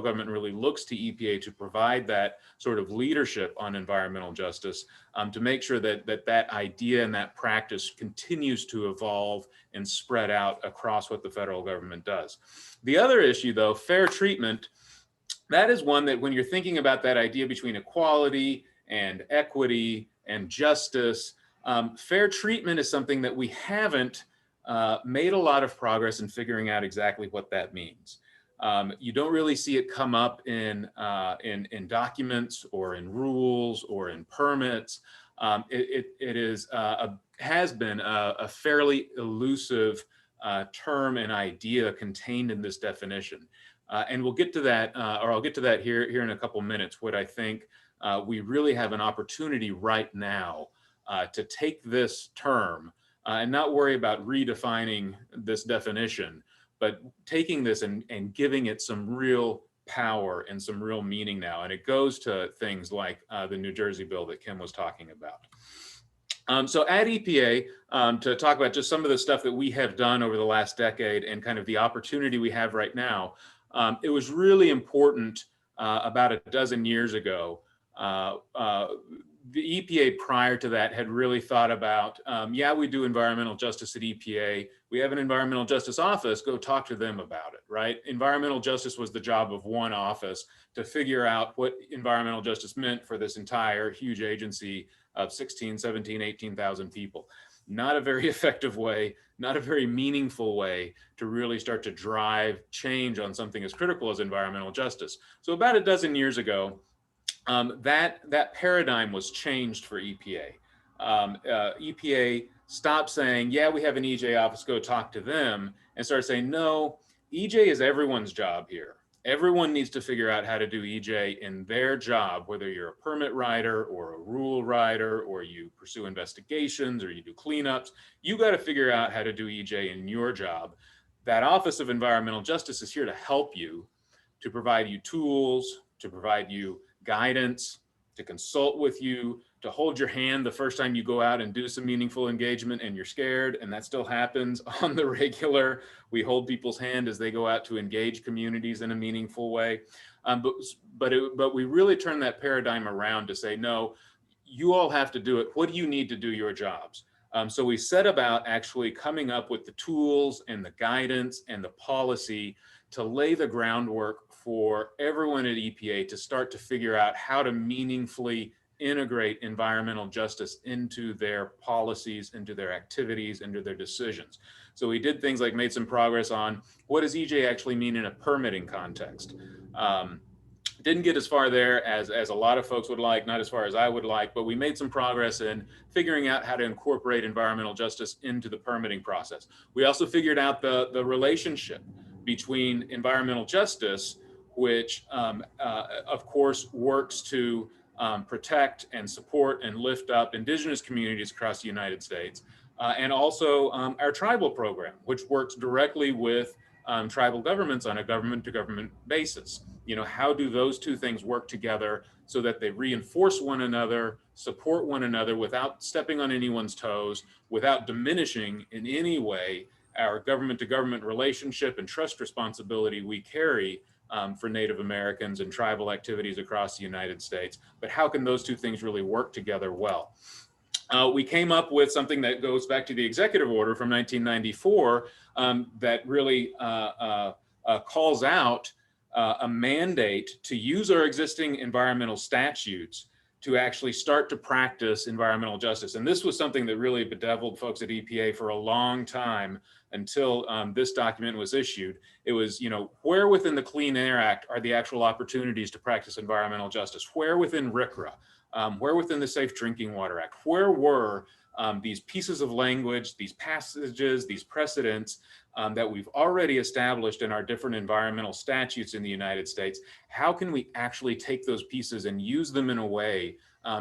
government really looks to EPA to provide that sort of leadership on environmental justice, to make sure that that idea and that practice continues to evolve and spread out across what the federal government does. The other issue, though, fair treatment, that is one that when you're thinking about that idea between equality and equity and justice, fair treatment is something that we haven't made a lot of progress in figuring out exactly what that means. You don't really see it come up in documents or in rules or in permits. It has been a fairly elusive term and idea contained in this definition. And we'll get to that, or I'll get to that here in a couple minutes, what I think we really have an opportunity right now to take this term and not worry about redefining this definition, but taking this and giving it some real power and some real meaning now. And it goes to things like the New Jersey bill that Kim was talking about. So at EPA, to talk about just some of the stuff that we have done over the last decade and kind of the opportunity we have right now, it was really important about a dozen years ago. The EPA prior to that had really thought about, yeah, we do environmental justice at EPA. We have an environmental justice office, go talk to them about it, right? Environmental justice was the job of one office to figure out what environmental justice meant for this entire huge agency of 16, 17, 18,000 people. Not a very effective way, not a very meaningful way to really start to drive change on something as critical as environmental justice. So about a dozen years ago, that paradigm was changed for EPA. EPA stopped saying, yeah, we have an EJ office, go talk to them, and started saying, no, EJ is everyone's job here. Everyone needs to figure out how to do EJ in their job, whether you're a permit writer or a rule writer, or you pursue investigations or you do cleanups. You got to figure out how to do EJ in your job. That Office of Environmental Justice is here to help you, to provide you tools, to provide you guidance, to consult with you, to hold your hand the first time you go out and do some meaningful engagement and you're scared, and that still happens on the regular. We hold people's hand as they go out to engage communities in a meaningful way. But we really turn that paradigm around to say, no, you all have to do it. What do you need to do your jobs? So we set about actually coming up with the tools and the guidance and the policy to lay the groundwork for everyone at EPA to start to figure out how to meaningfully integrate environmental justice into their policies, into their activities, into their decisions. So we did things like made some progress on what does EJ actually mean in a permitting context. Didn't get as far there as a lot of folks would like, not as far as I would like, but we made some progress in figuring out how to incorporate environmental justice into the permitting process. We also figured out the relationship between environmental justice, which of course works to protect and support and lift up indigenous communities across the United States, and also our tribal program, which works directly with tribal governments on a government-to-government basis. You know, how do those two things work together so that they reinforce one another, support one another without stepping on anyone's toes, without diminishing in any way our government-to-government relationship and trust responsibility we carry for Native Americans and tribal activities across the United States. But how can those two things really work together well? We came up with something that goes back to the executive order from 1994 that really calls out a mandate to use our existing environmental statutes to actually start to practice environmental justice. And this was something that really bedeviled folks at EPA for a long time until this document was issued. It was, you know, where within the Clean Air Act are the actual opportunities to practice environmental justice? Where within RCRA? Where within the Safe Drinking Water Act? Where were these pieces of language, these passages, these precedents that we've already established in our different environmental statutes in the United States, how can we actually take those pieces and use them in a way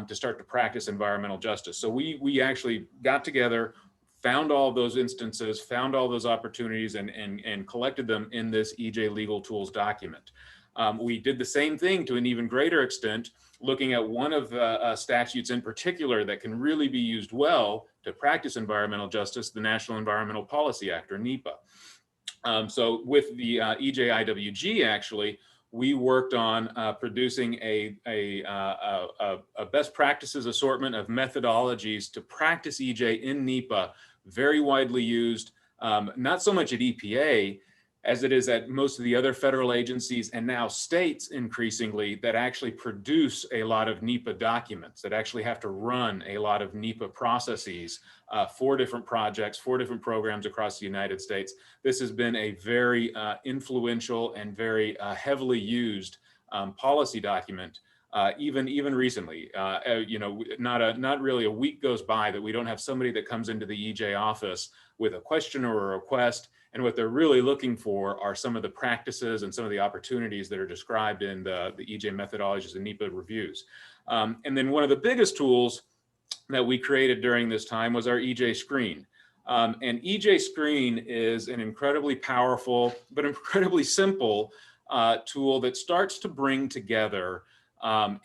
to start to practice environmental justice? So we actually got together, found all those instances, found all those opportunities, and collected them in this EJ Legal Tools document. We did the same thing to an even greater extent, looking at one of the statutes in particular that can really be used well to practice environmental justice, the National Environmental Policy Act, or NEPA. So with the EJIWG, actually, we worked on producing a best practices assortment of methodologies to practice EJ in NEPA, very widely used, not so much at EPA as it is at most of the other federal agencies, and now states increasingly, that actually produce a lot of NEPA documents, that actually have to run a lot of NEPA processes for different projects, for different programs across the United States. This has been a very influential and very heavily used policy document. Even recently, you know, not really a week goes by that we don't have somebody that comes into the EJ office with a question or a request, and what they're really looking for are some of the practices and some of the opportunities that are described in the EJ methodologies and NEPA reviews. And then one of the biggest tools that we created during this time was our EJ Screen. And EJ Screen is an incredibly powerful but incredibly simple tool that starts to bring together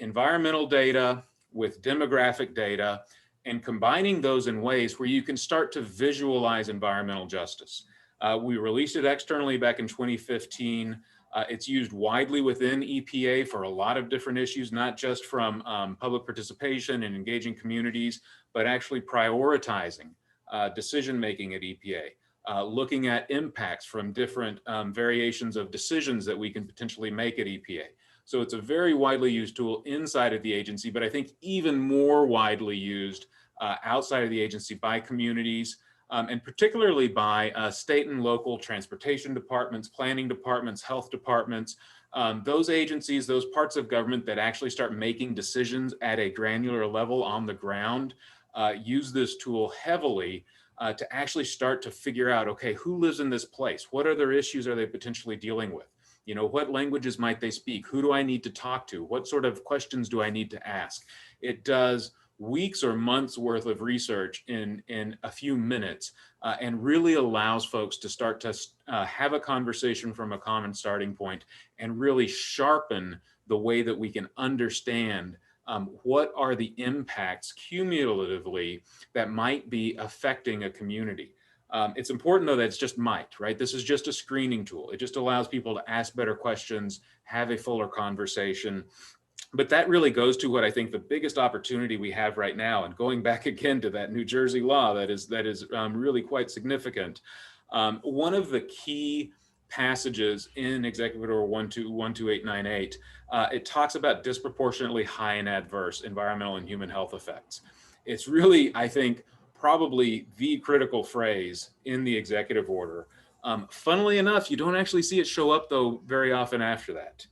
environmental data with demographic data and combining those in ways where you can start to visualize environmental justice. We released it externally back in 2015. It's used widely within EPA for a lot of different issues, not just from public participation and engaging communities, but actually prioritizing decision-making at EPA, looking at impacts from different variations of decisions that we can potentially make at EPA. So it's a very widely used tool inside of the agency, but I think even more widely used outside of the agency by communities, and particularly by state and local transportation departments, planning departments, health departments, those agencies, those parts of government that actually start making decisions at a granular level on the ground, use this tool heavily to actually start to figure out, okay, who lives in this place? What other issues are they potentially dealing with? You know, what languages might they speak? Who do I need to talk to? What sort of questions do I need to ask? It does weeks or months worth of research in a few minutes and really allows folks to start to have a conversation from a common starting point and really sharpen the way that we can understand what are the impacts cumulatively that might be affecting a community. It's important though that it's just might, right? This is just a screening tool. It just allows people to ask better questions, have a fuller conversation. But that really goes to what I think the biggest opportunity we have right now, and going back again to that New Jersey law that is really quite significant. One of the key passages in Executive Order 12898, it talks about disproportionately high and adverse environmental and human health effects. It's really, I think, probably the critical phrase in the executive order. Funnily enough, you don't actually see it show up though very often after that.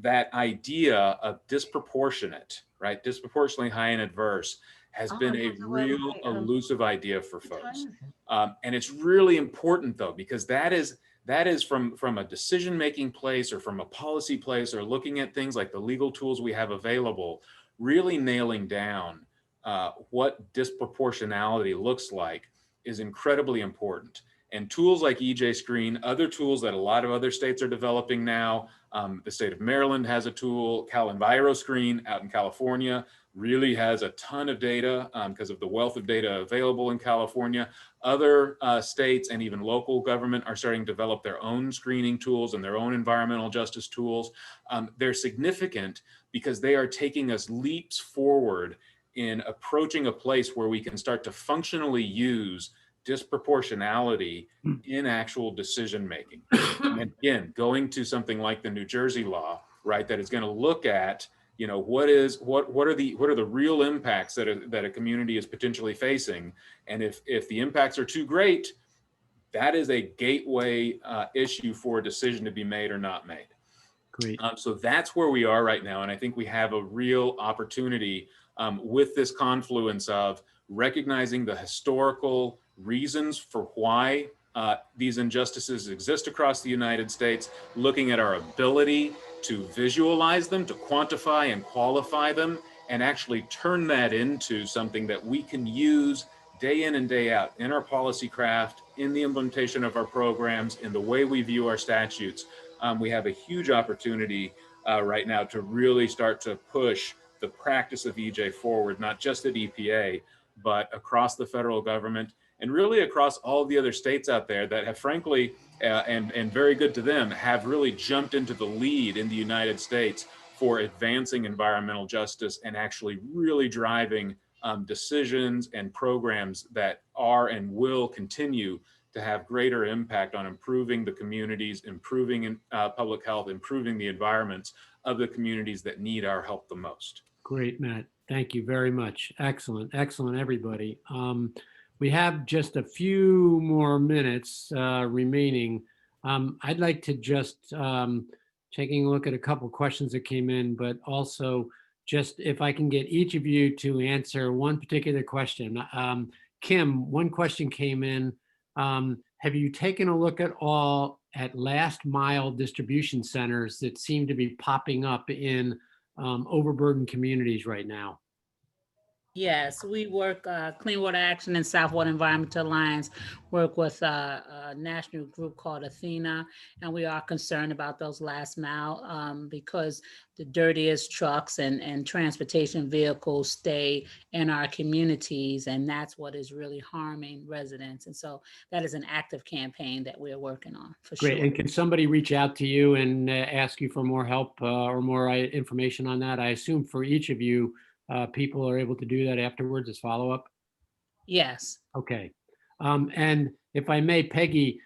That idea of disproportionate, right? Disproportionately high and adverse has been a real elusive idea for folks. And it's really important though, because that is from a decision-making place or from a policy place or looking at things like the legal tools we have available, really nailing down what disproportionality looks like is incredibly important. And tools like EJ Screen, other tools that a lot of other states are developing now, the state of Maryland has a tool, Cal Enviro Screen out in California really has a ton of data because of the wealth of data available in California. Other states and even local government are starting to develop their own screening tools and their own environmental justice tools. They're significant because they are taking us leaps forward in approaching a place where we can start to functionally use disproportionality in actual decision making. And again, going to something like the New Jersey law, right, that is going to look at, you know, what are the real impacts that a community is potentially facing, and if the impacts are too great, that is a gateway issue for a decision to be made or not made. Great. So that's where we are right now, and I think we have a real opportunity with this confluence of recognizing the historical reasons for why these injustices exist across the United States, looking at our ability to visualize them, to quantify and qualify them, and actually turn that into something that we can use day in and day out in our policy craft, in the implementation of our programs, in the way we view our statutes. We have a huge opportunity right now to really start to push the practice of EJ forward, not just at EPA, but across the federal government and really across all the other states out there that have frankly, and very good to them, have really jumped into the lead in the United States for advancing environmental justice and actually really driving decisions and programs that are and will continue to have greater impact on improving the communities, improving public health, improving the environments of the communities that need our help the most. Great, Matt. Thank you very much. Excellent, excellent, everybody. We have just a few more minutes remaining. I'd like to just, taking a look at a couple questions that came in, but also just if I can get each of you to answer one particular question. Kim, one question came in. Have you taken a look at all at last mile distribution centers that seem to be popping up in overburdened communities right now? Yes, we work, Clean Water Action and Southwater Environmental Alliance work with a national group called Athena, and we are concerned about those last mile because the dirtiest trucks and transportation vehicles stay in our communities, and that's what is really harming residents. And so that is an active campaign that we're working on for sure. Great. And can somebody reach out to you and ask you for more help or more information on that? I assume for each of you, people are able to do that afterwards as follow-up? Yes. Okay. And if I may, Peggy,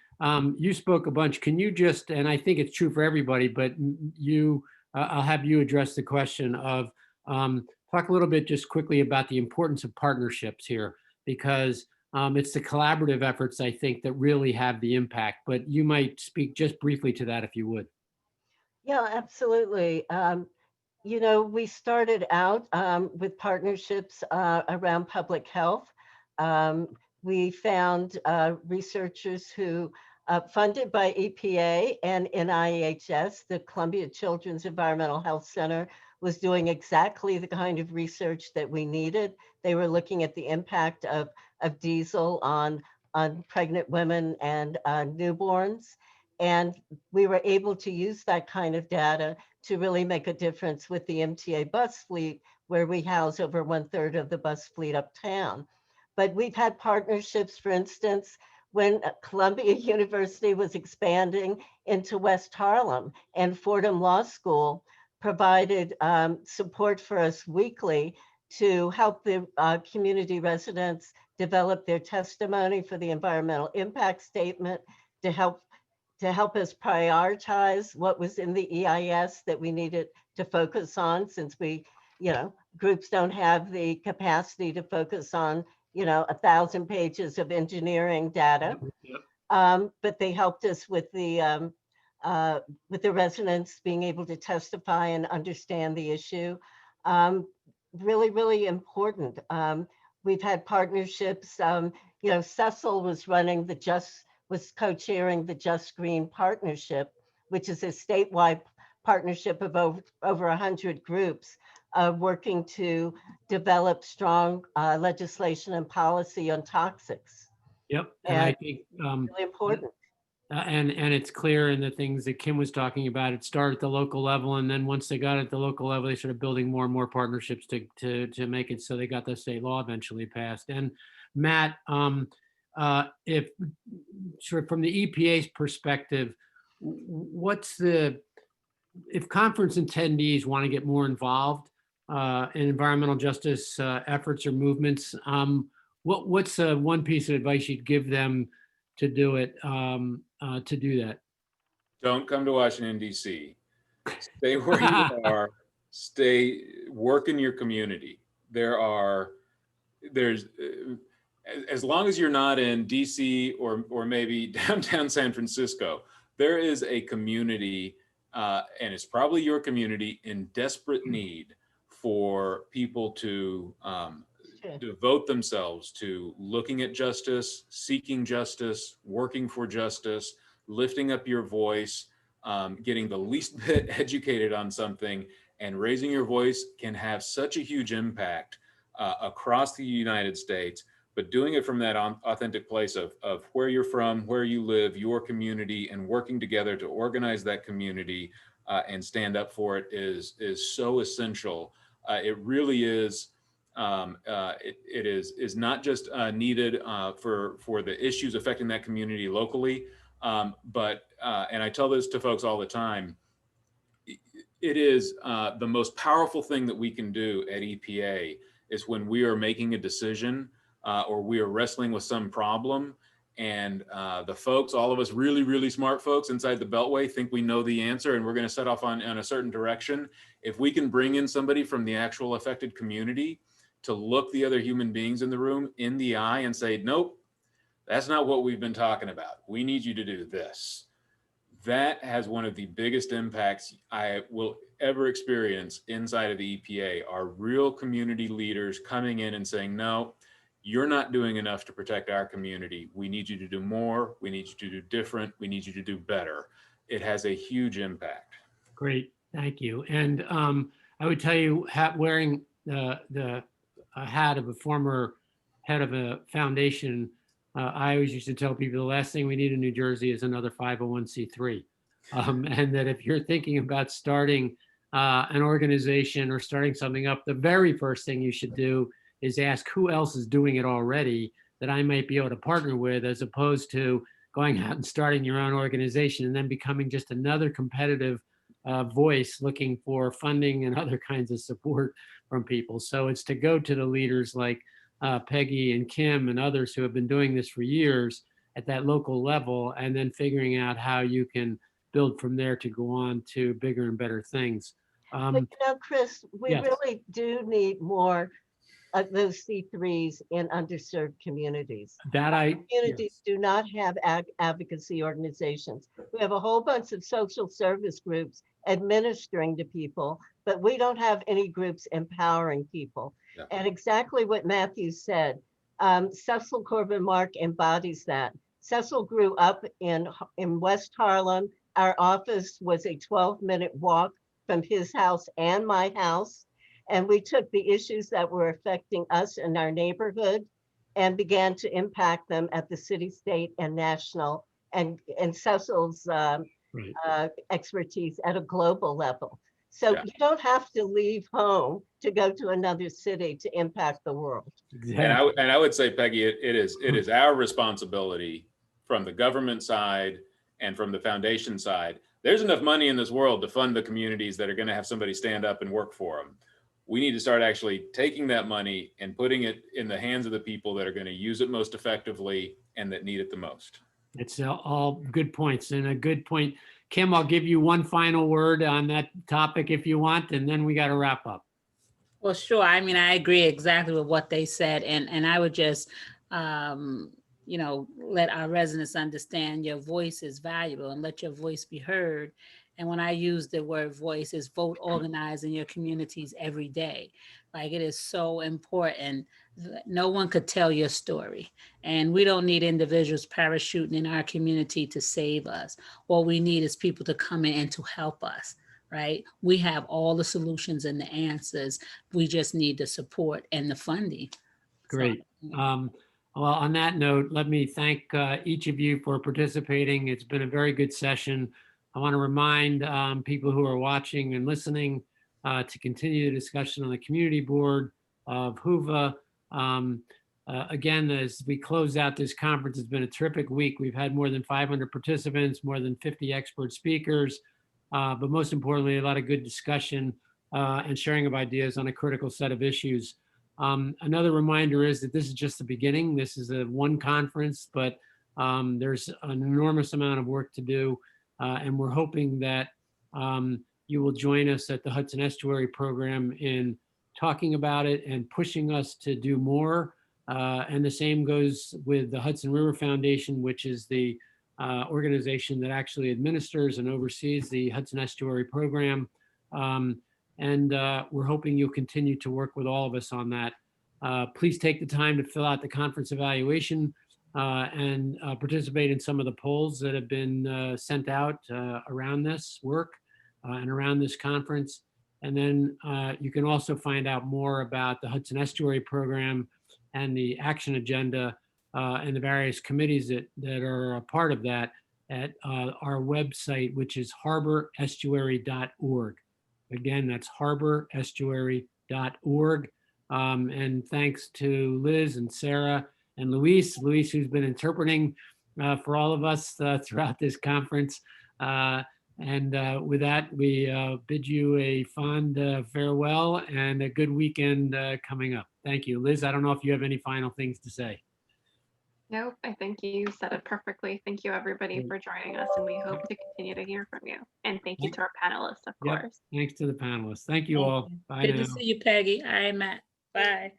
you spoke a bunch. Can you just, and I think it's true for everybody, but you, I'll have you address the question of, talk a little bit just quickly about the importance of partnerships here, because it's the collaborative efforts, I think, that really have the impact, but you might speak just briefly to that if you would. Yeah, absolutely. You know, we started out with partnerships around public health. We found researchers who, funded by EPA and NIEHS, the Columbia Children's Environmental Health Center, was doing exactly the kind of research that we needed. They were looking at the impact of diesel on pregnant women and newborns. And we were able to use that kind of data to really make a difference with the MTA bus fleet, where we house over 1/3 of the bus fleet uptown. But we've had partnerships, for instance, when Columbia University was expanding into West Harlem, and Fordham Law School provided support for us weekly to help the community residents develop their testimony for the environmental impact statement, to help us prioritize what was in the EIS that we needed to focus on, since we, groups don't have the capacity to focus on, 1,000 pages of engineering data. Yep. But they helped us with the residents being able to testify and understand the issue. Really, really important. We've had partnerships. Cecil was co-chairing the Just Green Partnership, which is a statewide partnership of over 100 groups working to develop strong legislation and policy on toxics. Yep, and I think really important. And it's clear in the things that Kim was talking about. It started at the local level, and then once they got at the local level, they started building more and more partnerships to make it so they got the state law eventually passed. And Matt, if sort of from the EPA's perspective, if conference attendees want to get more involved in environmental justice efforts or movements, what's one piece of advice you'd give them to do it, to do that? Don't come to Washington, D.C. Stay where you are. Work in your community. As long as you're not in DC or maybe downtown San Francisco, there is a community, and it's probably your community, in desperate need for people to Okay. devote themselves to looking at justice, seeking justice, working for justice, lifting up your voice, getting the least bit educated on something, and raising your voice can have such a huge impact across the United States. But doing it from that authentic place of where you're from, where you live, your community, and working together to organize that community and stand up for it is so essential. It really is. It is not just needed for the issues affecting that community locally, but and I tell this to folks all the time. It is the most powerful thing that we can do at EPA is when we are making a decision or we are wrestling with some problem, and the folks, all of us really, really smart folks inside the Beltway think we know the answer and we're going to set off on a certain direction. If we can bring in somebody from the actual affected community to look the other human beings in the room in the eye and say, nope, that's not what we've been talking about. We need you to do this. That has one of the biggest impacts I will ever experience inside of the EPA, are real community leaders coming in and saying, no, you're not doing enough to protect our community. We need you to do more. We need you to do different. We need you to do better. It has a huge impact. Great, thank you. And I would tell you, wearing the hat of a former head of a foundation, I always used to tell people the last thing we need in New Jersey is another 501c3. And that if you're thinking about starting an organization or starting something up, the very first thing you should do is ask who else is doing it already that I might be able to partner with, as opposed to going out and starting your own organization and then becoming just another competitive voice looking for funding and other kinds of support from people. So it's to go to the leaders like Peggy and Kim and others who have been doing this for years at that local level, and then figuring out how you can build from there to go on to bigger and better things. But Chris, we yes. really do need more of those C3s in underserved communities. Communities do not have advocacy organizations. We have a whole bunch of social service groups administering to people, but we don't have any groups empowering people. Yeah. And exactly what Matthew said, Cecil Corbin Mark embodies that. Cecil grew up in West Harlem. Our office was a 12-minute walk from his house and my house. And we took the issues that were affecting us in our neighborhood and began to impact them at the city, state, and national, and Cecil's expertise at a global level. So you don't have to leave home to go to another city to impact the world. Exactly. And I would say, Peggy, it is our responsibility from the government side and from the foundation side. There's enough money in this world to fund the communities that are going to have somebody stand up and work for them. We need to start actually taking that money and putting it in the hands of the people that are going to use it most effectively and that need it the most. It's all good points, and a good point. Kim, I'll give you one final word on that topic if you want, and then we got to wrap up. Well, sure. I mean, I agree exactly with what they said. And I would just, let our residents understand your voice is valuable and let your voice be heard. And when I use the word voice, is vote, organize in your communities every day. Like, it is so important. No one could tell your story. And we don't need individuals parachuting in our community to save us. What we need is people to come in and to help us, right? We have all the solutions and the answers. We just need the support and the funding. Great. So, well, on that note, let me thank each of you for participating. It's been a very good session. I want to remind people who are watching and listening to continue the discussion on the community board of HUVA. Again, as we close out this conference, it's been a terrific week. We've had more than 500 participants, more than 50 expert speakers, but most importantly, a lot of good discussion and sharing of ideas on a critical set of issues. Another reminder is that this is just the beginning. This is one conference, but there's an enormous amount of work to do. And we're hoping that you will join us at the Hudson Estuary program in talking about it and pushing us to do more. And the same goes with the Hudson River Foundation, which is the organization that actually administers and oversees the Hudson Estuary program. And we're hoping you'll continue to work with all of us on that. Please take the time to fill out the conference evaluation and participate in some of the polls that have been sent out around this work and around this conference. And then you can also find out more about the Hudson Estuary Program and the action agenda and the various committees that are a part of that at our website, which is harborestuary.org. Again, that's harborestuary.org. And thanks to Liz and Sarah and Luis, who's been interpreting for all of us throughout this conference. And with that, we bid you a fond farewell and a good weekend coming up. Thank you. Liz, I don't know if you have any final things to say. Nope, I think you said it perfectly. Thank you, everybody, for joining us, and we hope to continue to hear from you. And thank you to our panelists, of Yep. course. Thanks to the panelists. Thank you all. Bye Good now. to see you, Peggy. I Matt. Bye.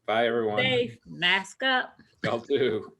Bye, everyone. Safe. Mask up. Y'all too.